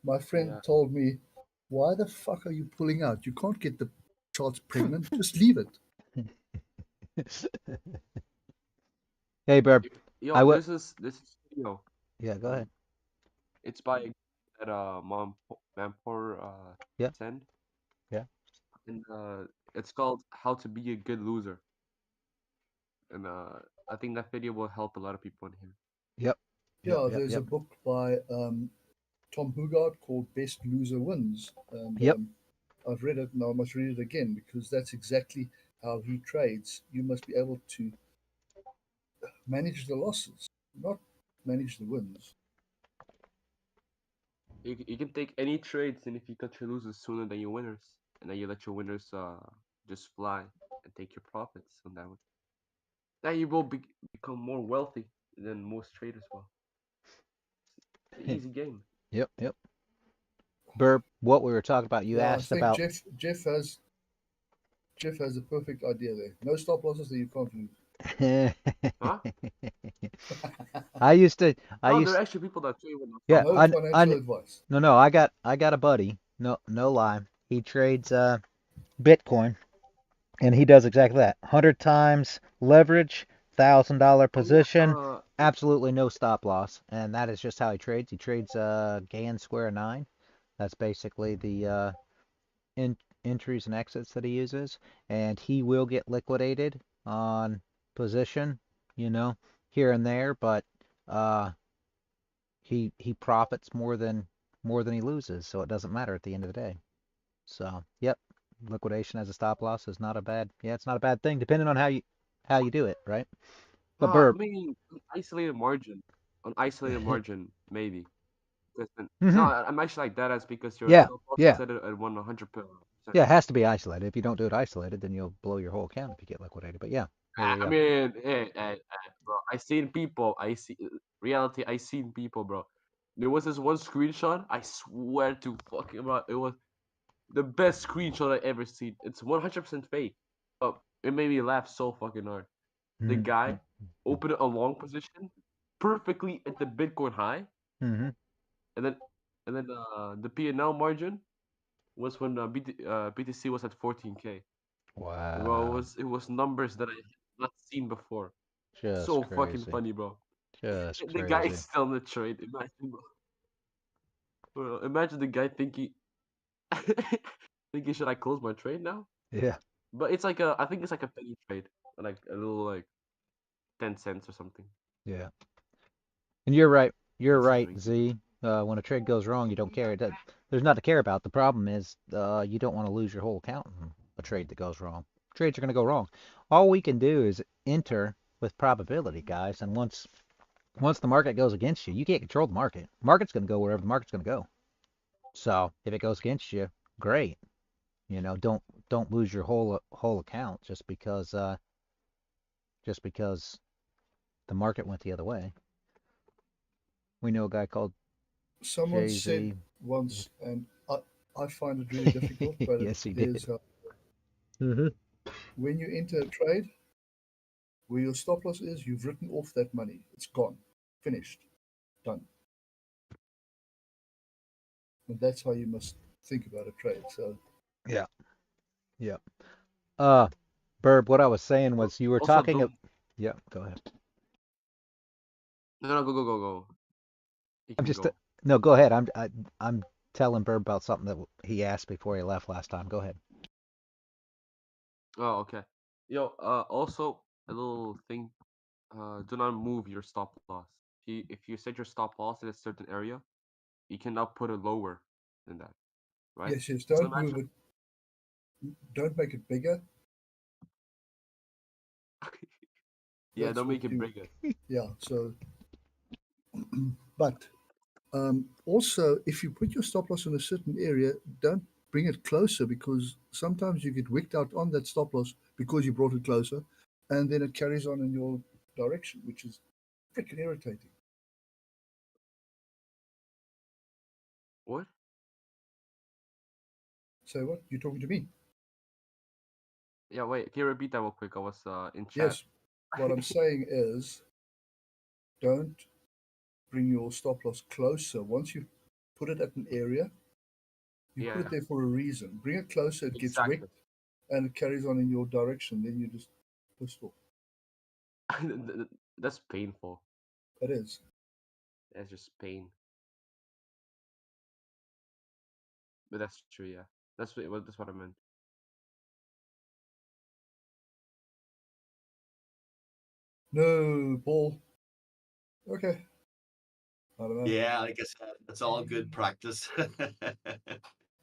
my friend
yeah.
told me, "Why the fuck are you pulling out? You can't get the charts pregnant. Just leave it."
Hey, Burb. I would.
This is video.
Yeah, go ahead.
It's by that Mampor
Yeah.
send,
Yeah.
and it's called How to Be a Good Loser, and I think that video will help a lot of people in here.
Yep.
Yeah, there's a book by Tom Hugard called Best Loser Wins. And
Yep.
I've read it and I must read it again because that's exactly how he trades. You must be able to manage the losses, not manage the wins.
You can take any trades, and if you cut your losers sooner than your winners, and then you let your winners just fly and take your profits on that one, then you will become more wealthy than most traders will. It's an easy game.
Yep. Burb, what we were talking about, you
Yeah, I
asked
think
about.
Jeff has a perfect idea there. No stop losses that you can't lose.
Huh?
I used to.
No, there are actually people that trade with no
Yeah.
stop
No
loss.
financial advice.
No. I got a buddy. No lie. He trades Bitcoin, and he does exactly that. 100 times leverage, $1,000
Oh yeah.
position, absolutely no stop loss, and that is just how he trades. He trades Gann Square 9. That's basically the entries and exits that he uses, and he will get liquidated on position, here and there, but he profits more than he loses, so it doesn't matter at the end of the day. So, yep, liquidation as a stop loss is not a bad. Yeah, it's not a bad thing, depending on how you do it, right? But
I
Burb.
mean, on isolated margin, maybe.
Mm-hmm.
No, I'm actually like that as because your
Yeah,
stop loss
yeah.
is set at 100%.
Yeah, it has to be isolated. If you don't do it isolated, then you'll blow your whole account if you get liquidated. But yeah, there you
I
go.
mean, bro, I seen people. Reality. I seen people, bro. There was this one screenshot. I swear to fucking bro, it was the best screenshot I ever seen. It's 100% fake, but it made me laugh so fucking hard. The guy opened a long position perfectly at the Bitcoin high,
Mm-hmm.
and then the P&L margin was when BTC was at 14K. Bro,
Wow.
it was numbers that I had not seen before.
Just
So fucking
crazy.
funny, bro.
Just
The guy is
crazy.
still in the trade. Imagine, bro. Imagine the guy thinking, should I close my trade now?
Yeah.
But I think it's like a penny trade, like a little like 10 cents or something.
Yeah. And you're right. You're
Easy
right,
doing.
Z. When a trade goes wrong, you don't care. There's not to care about. The problem is you don't want to lose your whole account in a trade that goes wrong. Trades are going to go wrong. All we can do is enter with probability, guys. And once the market goes against you, you can't control the market. The market's going to go wherever the market's going to go. So if it goes against you, great. Don't lose your whole account just because the market went the other way. We know a guy called
Someone said
Jay-Z.
once, and I find it really difficult, but it
Yes, he did.
is
Mm-hmm.
when you enter a trade where your stop loss is, you've written off that money. It's gone, finished, done. And that's how you must think about a trade. So
Yeah. Yeah. Burb, what I was saying was you were
Also,
talking.
don't.
Yeah, go ahead.
No, no, go. You
I'm
can
just
go.
no, go ahead. I'm telling Burb about something that he asked before he left last time. Go ahead.
Oh, okay. Yo, also a little thing. Do not move your stop loss. If you set your stop loss in a certain area, you cannot put it lower than that, right?
Yes,
So
don't move
imagine.
it. Don't make it bigger.
Yeah,
That's
don't
what
make it
you.
bigger.
Yeah. So, but also, if you put your stop loss in a certain area, don't bring it closer because sometimes you get wicked out on that stop loss because you brought it closer, and then it carries on in your direction, which is freaking irritating.
What?
So what? You talking to me?
Yeah, wait. Can you repeat that real quick? I was in chat.
Yes. What I'm saying is, don't bring your stop loss closer. Once you put it at an area, you put
Yeah,
it there for a reason. Bring it closer, it gets
exactly.
wicked, and it carries on in your direction. Then you just pissed off.
That's painful.
It is.
That's just pain. But that's true. Yeah, that's what I meant.
No, ball. Okay. I don't know.
Yeah, like I said, it's all good practice.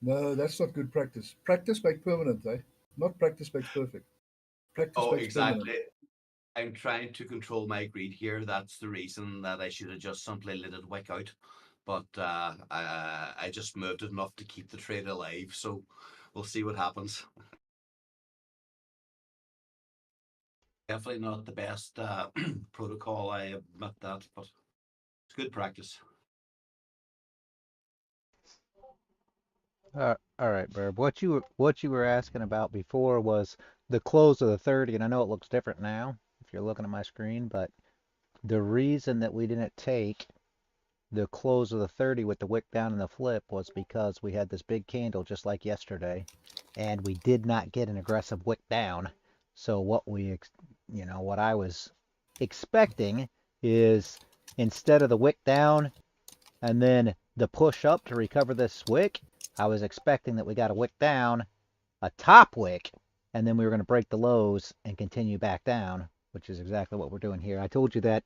No, that's not good practice. Practice makes permanent, eh? Not practice makes perfect. Practice
Oh,
makes permanent.
exactly. I'm trying to control my greed here. That's the reason that I should have just simply let it wick out. But I just moved it enough to keep the trade alive. So we'll see what happens. Definitely not the best protocol, I admit that, but it's good practice.
All right, Burb. What you were asking about before was the close of the 30, and I know it looks different now if you're looking at my screen, but the reason that we didn't take the close of the 30 with the wick down and the flip was because we had this big candle just like yesterday, and we did not get an aggressive wick down. So what I was expecting is instead of the wick down and then the push up to recover this wick, I was expecting that we got a wick down, a top wick, and then we were going to break the lows and continue back down, which is exactly what we're doing here. I told you that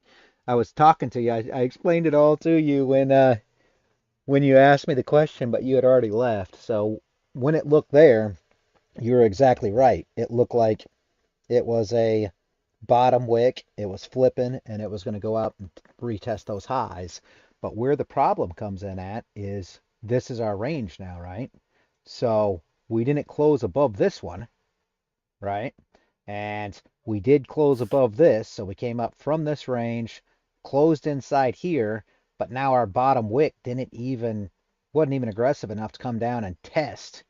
I was talking to you. I explained it all to you when you asked me the question, but you had already left. So when it looked there, you were exactly right. It looked like it was a bottom wick, it was flipping, and it was going to go up and retest those highs. But where the problem comes in at is this is our range now, right? So we didn't close above this one, right? And we did close above this, so we came up from this range, closed inside here, but now our bottom wick wasn't even aggressive enough to come down and test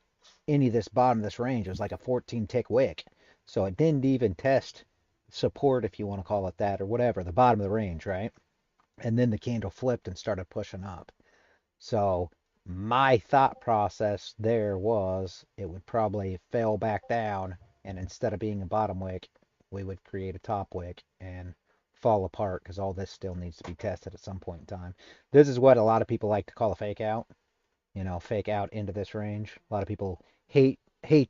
any of this bottom of this range. It was like a 14 tick wick. So it didn't even test support, if you want to call it that, or whatever, the bottom of the range, right? And then the candle flipped and started pushing up. So my thought process there was it would probably fail back down, and instead of being a bottom wick, we would create a top wick and fall apart because all this still needs to be tested at some point in time. This is what a lot of people like to call a fake out, fake out into this range. A lot of people hate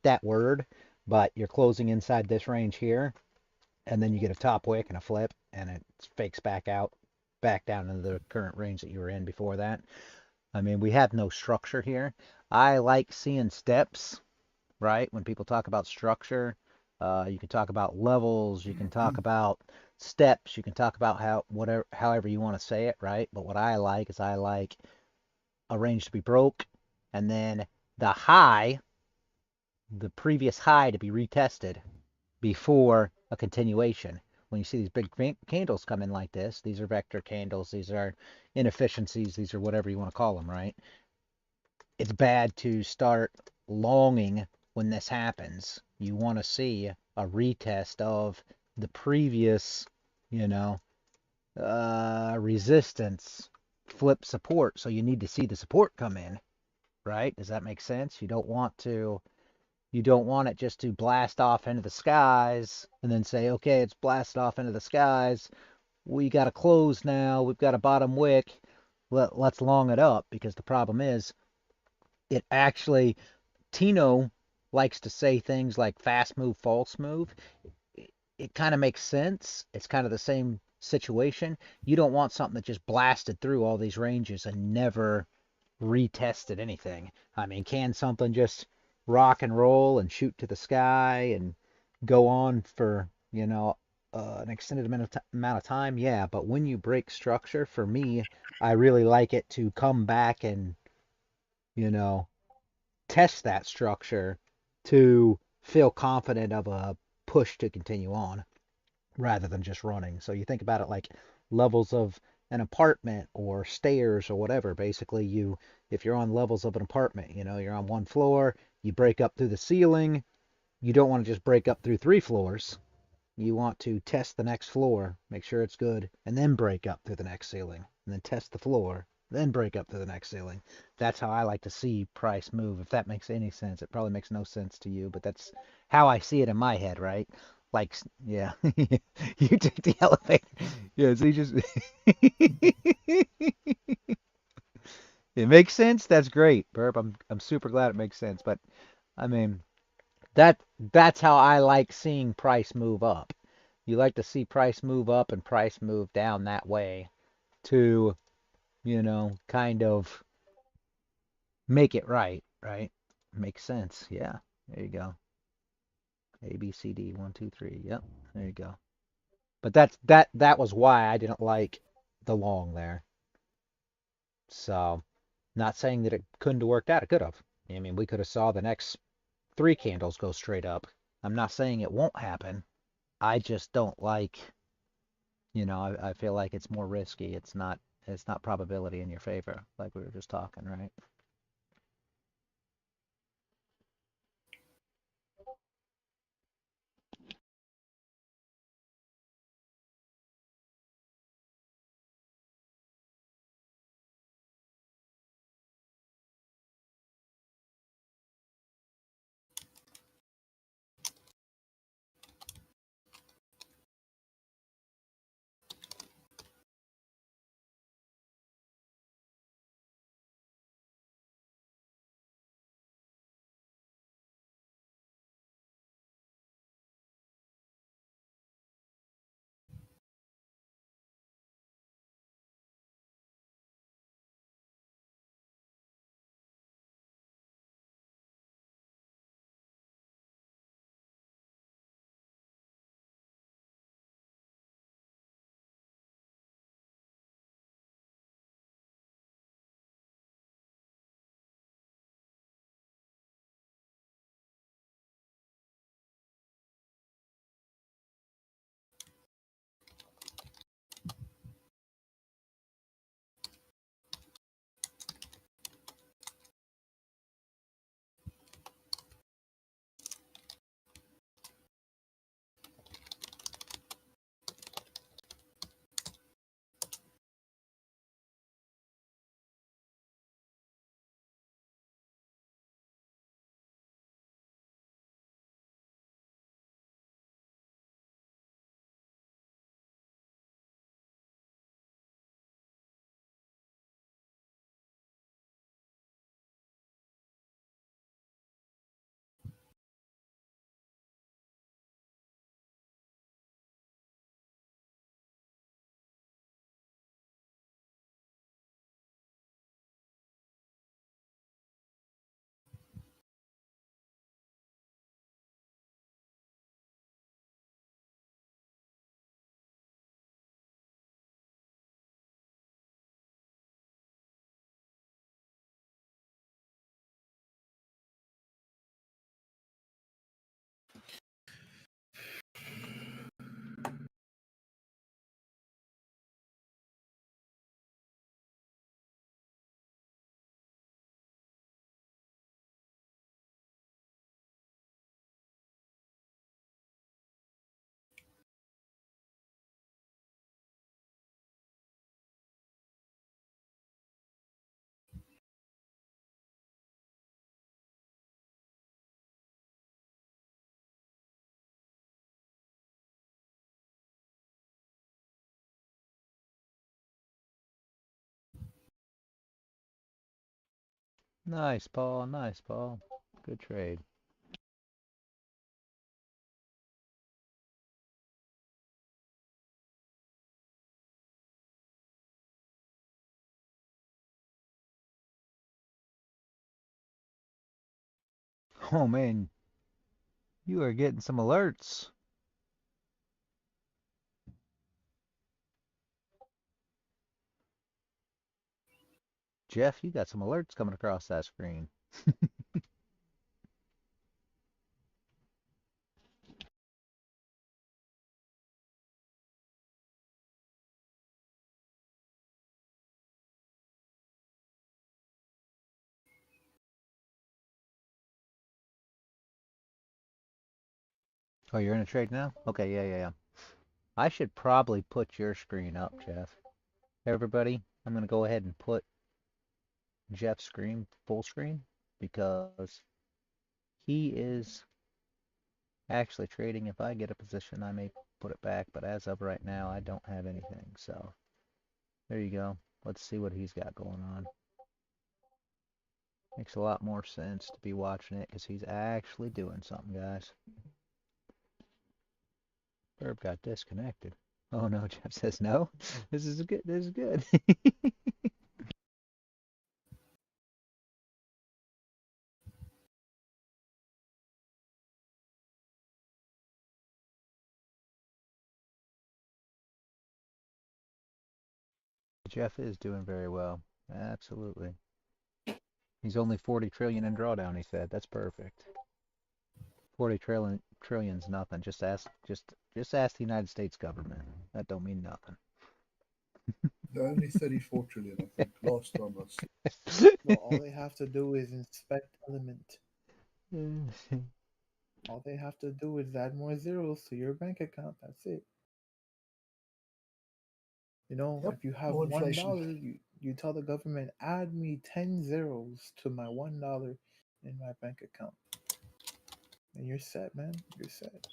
that word, but you're closing inside this range here, and then you get a top wick and a flip, and it fakes back out, back down into the current range that you were in before that. I mean, we have no structure here. I like seeing steps, right? When people talk about structure, you can talk about levels, you can talk about steps, you can talk about however you want to say it, right? But what I like is I like a range to be broke, and then the high, the previous high to be retested before a continuation. When you see these big candles come in like this, these are vector candles, these are inefficiencies, these are whatever you want to call them, right? It's bad to start longing when this happens. You want to see a retest of the previous, you know, resistance, flip support. So you need to see the support come in, right? Does that make sense? You don't want to You don't want it just to blast off into the skies and then say, okay, it's blasted off into the skies. We got to close now. We've got a bottom wick. Let's long it up, because the problem is it actually, Tino likes to say things like fast move, false move. It kind of makes sense. It's kind of the same situation. You don't want something that just blasted through all these ranges and never retested anything. I mean, can something just rock and roll and shoot to the sky and go on for, an extended amount of time? Yeah, but when you break structure, for me, I really like it to come back and, you know, test that structure to feel confident of a push to continue on rather than just running. So you think about it like levels of an apartment or stairs or whatever. Basically, if you're on levels of an apartment, you're on one floor, you break up through the ceiling. You don't want to just break up through 3 floors. You want to test the next floor, make sure it's good, and then break up through the next ceiling, and then test the floor, then break up through the next ceiling. That's how I like to see price move, if that makes any sense. It probably makes no sense to you, but that's how I see it in my head, right? Like, yeah, you take the elevator. Yeah, so you just it makes sense. That's great, Burp. I'm super glad it makes sense. But I mean, that's how I like seeing price move up. You like to see price move up and price move down that way to, kind of make it right, right? Makes sense. Yeah. There you go. A B C D 1 2 3. Yep. There you go. But that was why I didn't like the long there. So, not saying that it couldn't have worked out. It could have. I mean, we could have saw the next 3 candles go straight up. I'm not saying it won't happen. I just don't like, I feel like it's more risky. It's not probability in your favor, like we were just talking, right? Nice, Paul. Nice, Paul. Good trade. Oh man, you are getting some alerts. Jeff, you got some alerts coming across that screen. Oh, you're in a trade now? Okay, yeah. I should probably put your screen up, Jeff. Everybody, I'm going to go ahead and put Jeff's screen full screen because he is actually trading. If I get a position, I may put it back, but as of right now, I don't have anything. So there you go. Let's see what he's got going on. Makes a lot more sense to be watching it because he's actually doing something, guys. Herb got disconnected. Oh no, Jeff says no. This is good. This is good. Jeff is doing very well. Absolutely. He's only 40 trillion in drawdown, he said. That's perfect. 40 trillion's nothing. Just ask the United States government. That don't mean nothing.
Only 34 trillion, I think. Last time I
Well, all they have to do is inspect element. All they have to do is add more zeros to your bank account. That's it. You know,
Yep,
if you have
more
$1,
inflation.
you tell the government, add me 10 zeros to my $1 in my bank account. And you're set, man. You're set.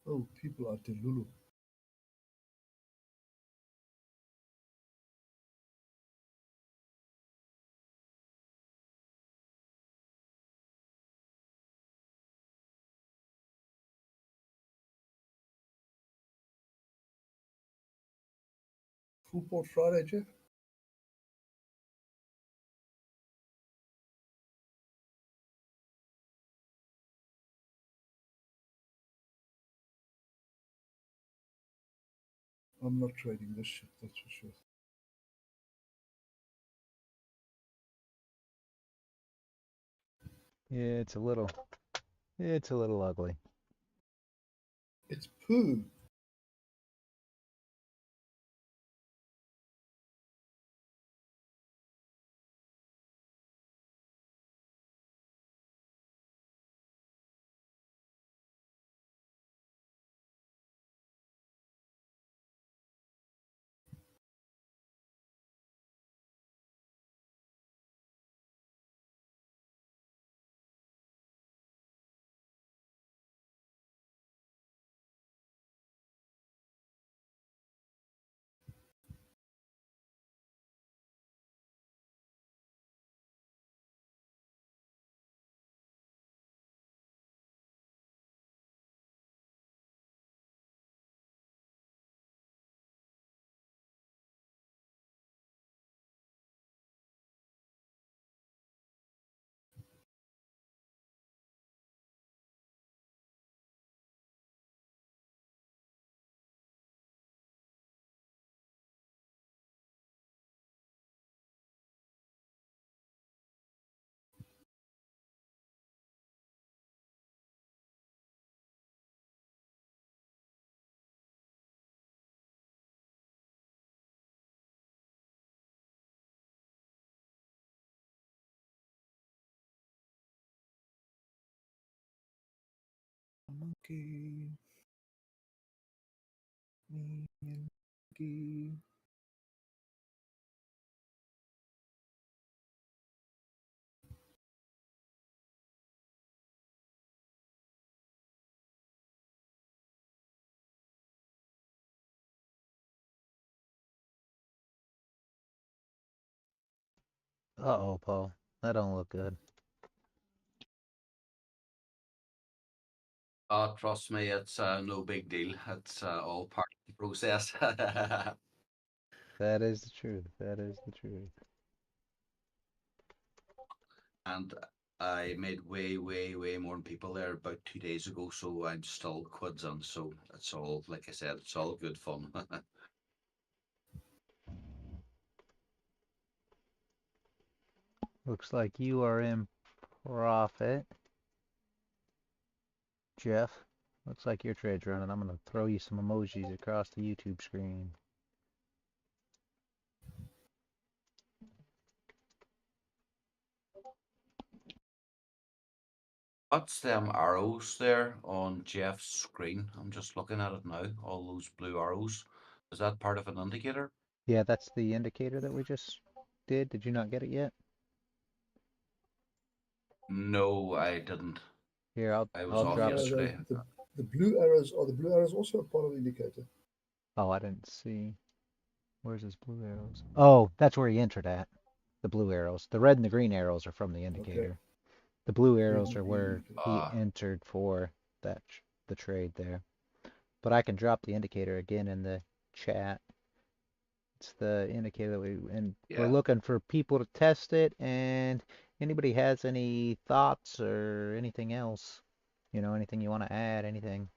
Oh, people are delulu. Full port Friday, Jeff? I'm not trading this shit, that's for sure.
Yeah, it's a little ugly.
It's poo.
Key. Me and Key.
Uh-oh, Paul. That don't look good.
Trust me, it's no big deal. It's all part of the process.
That is the truth. That is the truth.
And I made way, way, way more than people there about 2 days ago, so I'm still quids on. So it's all, like I said, it's all good fun.
Looks like you are in profit, Jeff. Looks like your trade's running. I'm gonna throw you some emojis across the YouTube screen.
What's them arrows there on Jeff's screen? I'm just looking at it now. All those blue arrows. Is that part of an indicator?
Yeah, that's the indicator that we just did. Did you not get it yet?
No, I didn't.
Here,
I was
I'll
off
drop.
yesterday.
The blue arrows, are the blue arrows also a part of the indicator?
Oh, I didn't see. Where's his blue arrows? Oh, that's where he entered at. The blue arrows. The red and the green arrows are from the indicator.
Okay.
The blue
Red
arrows
and
are
green
where
indicator.
he entered for that the trade there. But I can drop the indicator again in the chat. It's the indicator that we're
Yeah.
looking for people to test it, and anybody has any thoughts or anything else, anything you want to add, anything,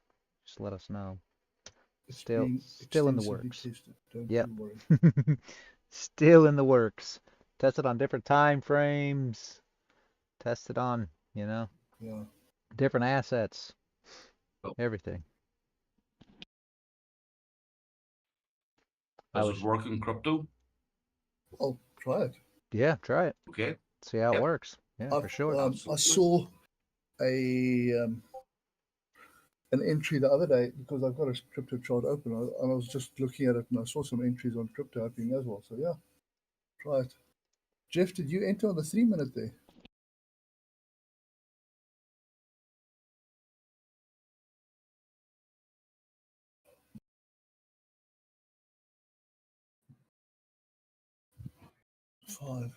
just let us know.
It's
Still
being
in the
extensively
works.
tested. Don't
Yep.
you worry.
Still in the works. Tested on different time frames. Tested on,
Yeah.
different assets.
Oh.
Everything.
Does it work in crypto?
I'll try it.
Yeah, try it.
Okay.
See how it works. Yeah, for sure.
I saw an entry the other day because I've got a crypto chart open, and I was just looking at it, and I saw some entries on crypto happening as well. So yeah, try it. Jeff, did you enter on the 3-minute there? Five.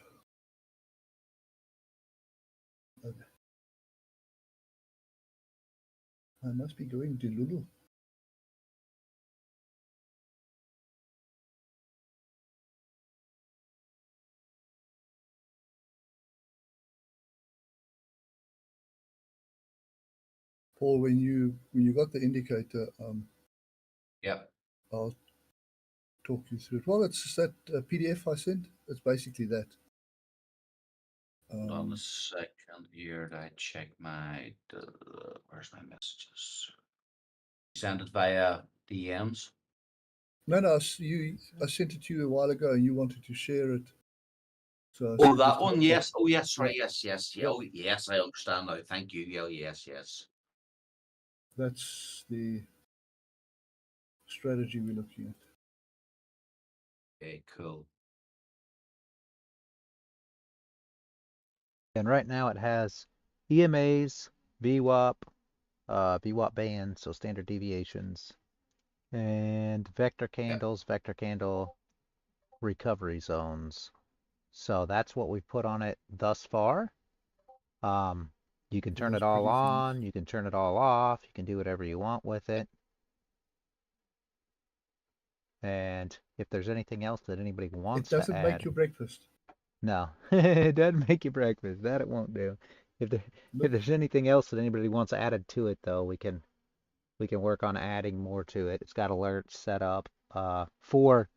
Okay. I must be going to Lulu. Paul, when you got the indicator,
Yep.
I'll talk you through it. Well, it's that PDF I sent. It's basically that.
Hold on a second here. I check my. Where's my messages? You sent it via DMs.
No, I sent it to you a while ago, and you wanted to share it. So
Oh, that one. Yes. Oh, yes. Sorry.
Yeah.
Yes. Yeah. Oh, yes. I understand now. Thank you. Yeah. Yes.
That's the strategy we're looking at.
Okay. Cool.
And right now it has EMAs, VWAP, VWAP bands, so standard deviations, and vector candles, vector candle recovery zones. So that's what we've put on it thus far. You can turn it all on, you can turn it all off, you can do whatever you want with it. And if there's anything else that anybody wants to add.
It doesn't make you breakfast.
No, it doesn't make you breakfast. That it won't do. If there's anything else that anybody wants added to it, though, we can work on adding more to it. It's got alerts set up for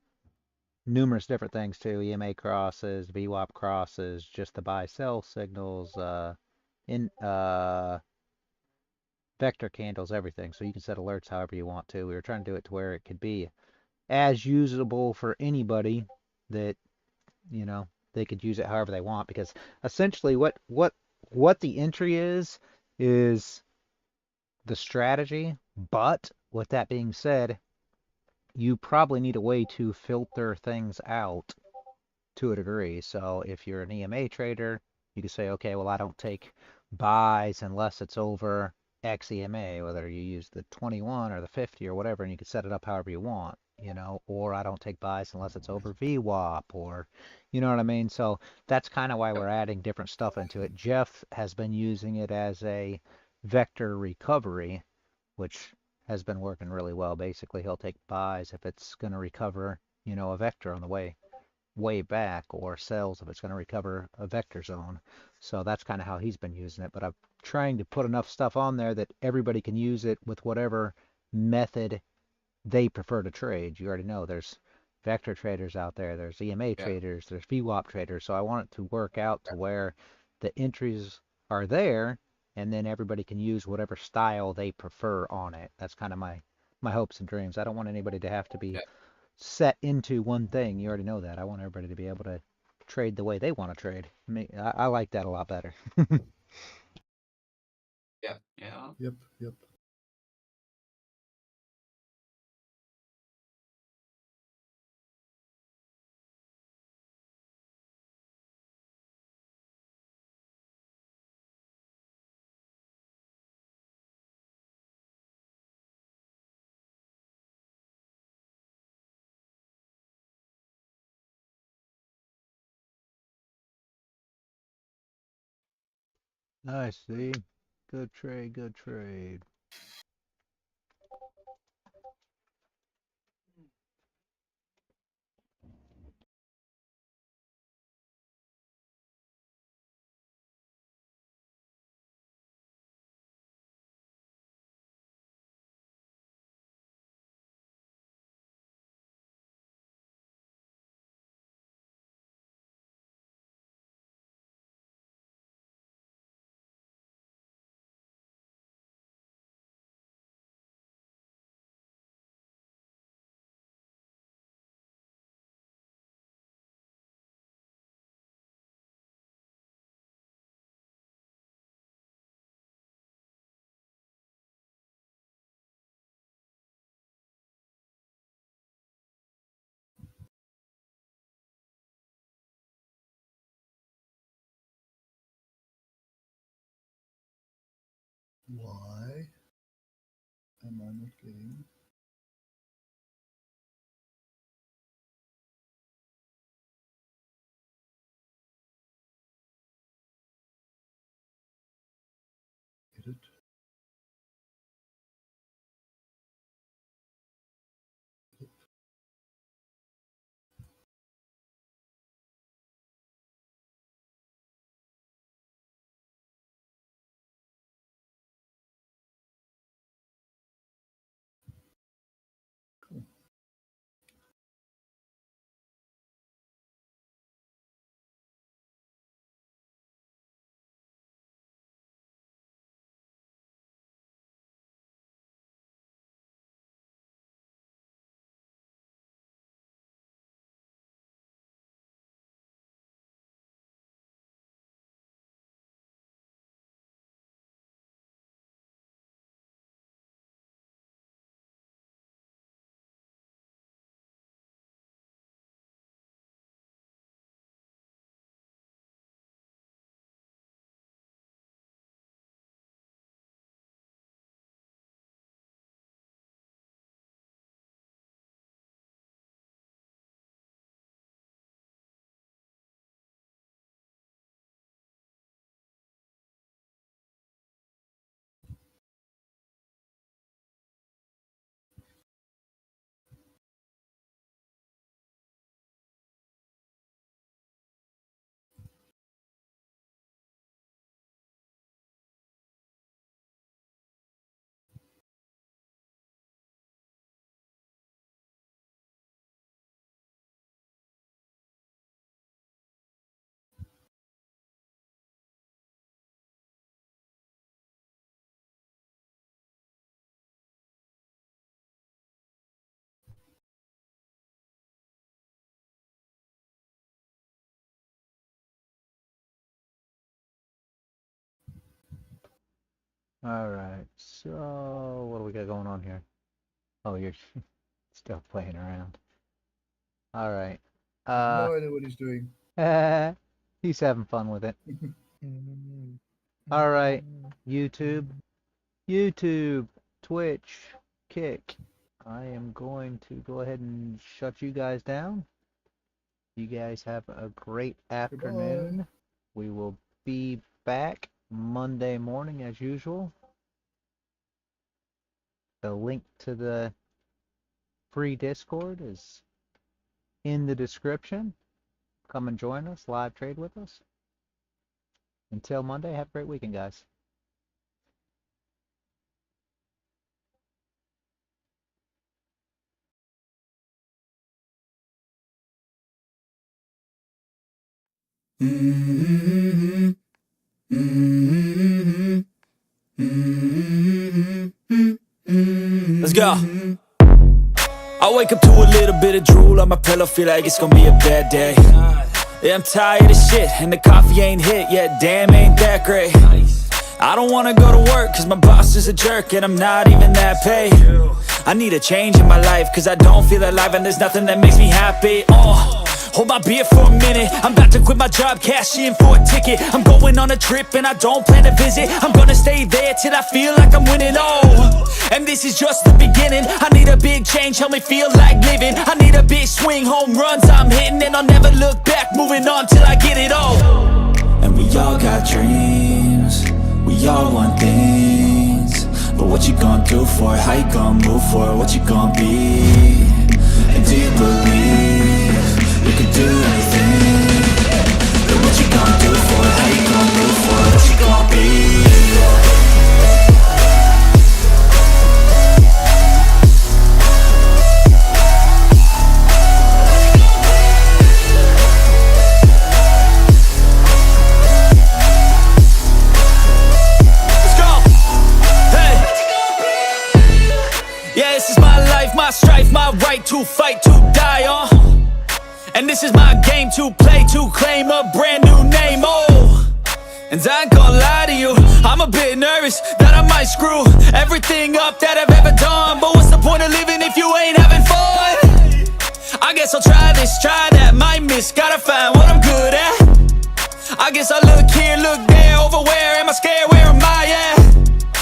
numerous different things too. EMA crosses, VWAP crosses, just the buy sell signals, vector candles, everything. So you can set alerts however you want to. We were trying to do it to where it could be as usable for anybody that they could use it however they want, because essentially what the entry is the strategy. But with that being said, you probably need a way to filter things out to a degree. So if you're an EMA trader, you can say, okay, well, I don't take buys unless it's over X EMA, whether you use the 21 or the 50 or whatever, and you can set it up however you want, or I don't take buys unless it's over VWAP, or you know what I mean? So that's kind of why
Yep.
we're adding different stuff into it. Jeff has been using it as a vector recovery, which has been working really well. Basically, he'll take buys if it's going to recover, a vector on the way back, or sells if it's going to recover a vector zone. So that's kind of how he's been using it. But I'm trying to put enough stuff on there that everybody can use it with whatever method they prefer to trade. You already know there's vector traders out there, there's EMA
Yeah.
traders, there's VWAP traders. So I want it to work out to
Yeah.
where the entries are there, and then everybody can use whatever style they prefer on it. That's kind of my hopes and dreams. I don't want anybody to have to be
Yeah.
set into one thing. You already know that. I want everybody to be able to trade the way they want to trade. I like that a lot better.
Yeah. Yeah.
Yep, yep.
I see. Good trade, good trade.
Why am I not getting? Edit. Cool.
Alright, so what do we got going on here? Oh, you're still playing around. Alright.
No idea what he's doing.
He's having fun with it.
Mm,
Alright,
mm,
YouTube, Twitch, Kick. I am going to go ahead and shut you guys down. You guys have a great afternoon. We will be back Monday morning as usual. The link to the free Discord is in the description. Come and join us, live trade with us. Until Monday, have a great weekend, guys.
Let's go. I wake up to a little bit of drool on my pillow, feel like it's gonna be a bad day. Yeah, I'm tired of shit, and the coffee ain't hit yet, damn, ain't that great. I don't wanna go to work, cause my boss is a jerk, and I'm not even that paid. I need a change in my life, cause I don't feel alive, and there's nothing that makes me happy. Hold my beer for a minute, I'm about to quit my job, cash in for a ticket. I'm going on a trip and I don't plan to visit. I'm gonna stay there till I feel like I'm winning, and this is just the beginning. I need a big change, help me feel like living. I need a big swing, home runs I'm hitting, and I'll never look back, moving on till I get it all. And we all got dreams, we all want things, but what you gonna do for it? How you gonna move for it? What you gonna be? And do you believe you can do anything? But what you gonna do for it? How you gonna move for it? What you gonna be? My strife, my right to fight, to die on. And this is my game to play, to claim a brand new name, And I ain't gonna lie to you, I'm a bit nervous that I might screw everything up that I've ever done. But what's the point of living if you ain't having fun? I guess I'll try this, try that, might miss, gotta find what I'm good at. I guess I look here, look there, over where am I scared, where am I at?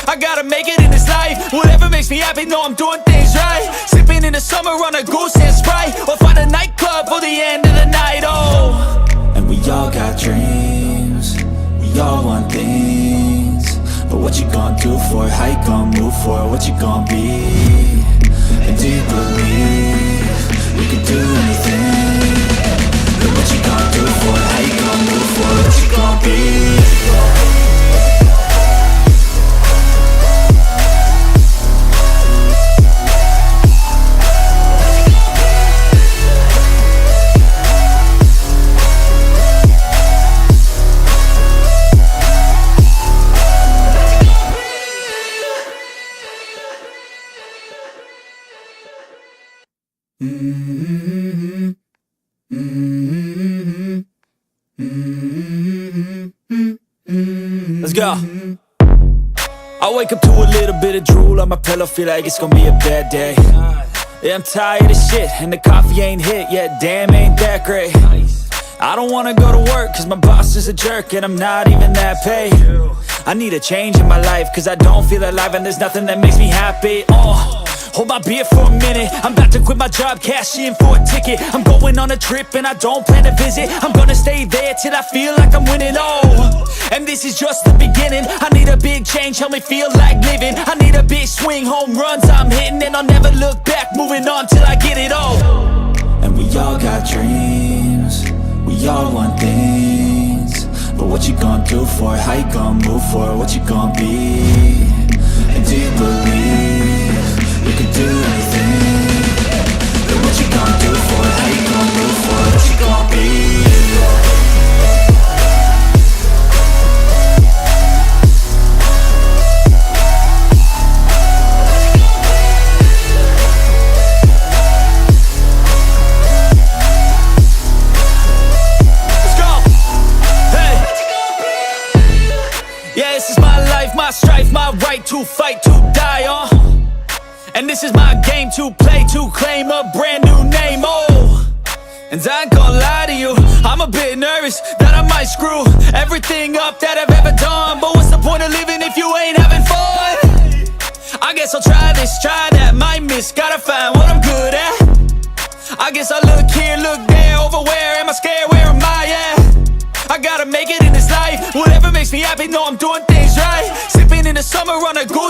I gotta make it in this life, whatever makes me happy, know I'm doing things right. Sipping in the summer on a goose and Sprite, or find a nightclub for the end of the night, And we all got dreams, we all want things, but what you gonna do for it? How you gonna move for it? What you gonna be? And do you believe you can do anything? But what you gonna do for it? How you gonna move for it? What you gonna be? Let's go. I wake up to a little bit of drool on my pillow, feel like it's gonna be a bad day. Yeah, I'm tired of shit, and the coffee ain't hit yet, damn, ain't that great. I don't wanna go to work, cause my boss is a jerk, and I'm not even that paid. I need a change in my life, cause I don't feel alive, and there's nothing that makes me happy. Hold my beer for a minute, I'm about to quit my job, cash in for a ticket. I'm going on a trip and I don't plan to visit. I'm gonna stay there till I feel like I'm winning, and this is just the beginning. I need a big change, help me feel like living. I need a big swing, home runs I'm hitting, and I'll never look back, moving on till I get it all. And we all got dreams, we all want things, but what you gonna do for it? How you gonna move for it? What you gonna be? And do you believe you can do anything? But what you gonna do for it? How you gonna move for it? What you gonna be? My strife, my right to play to claim a brand new name, oh. And I ain't gonna lie to you, I'm a bit nervous that I might screw everything up that I've ever done. But what's the point of living if you ain't having fun? I guess I'll try this, try that, might miss, gotta find what I'm good at. I guess I look here, look there, over where am I scared, where am I at? I gotta make it in this life, whatever makes me happy, know I'm doing things right. Sipping in the summer on a goose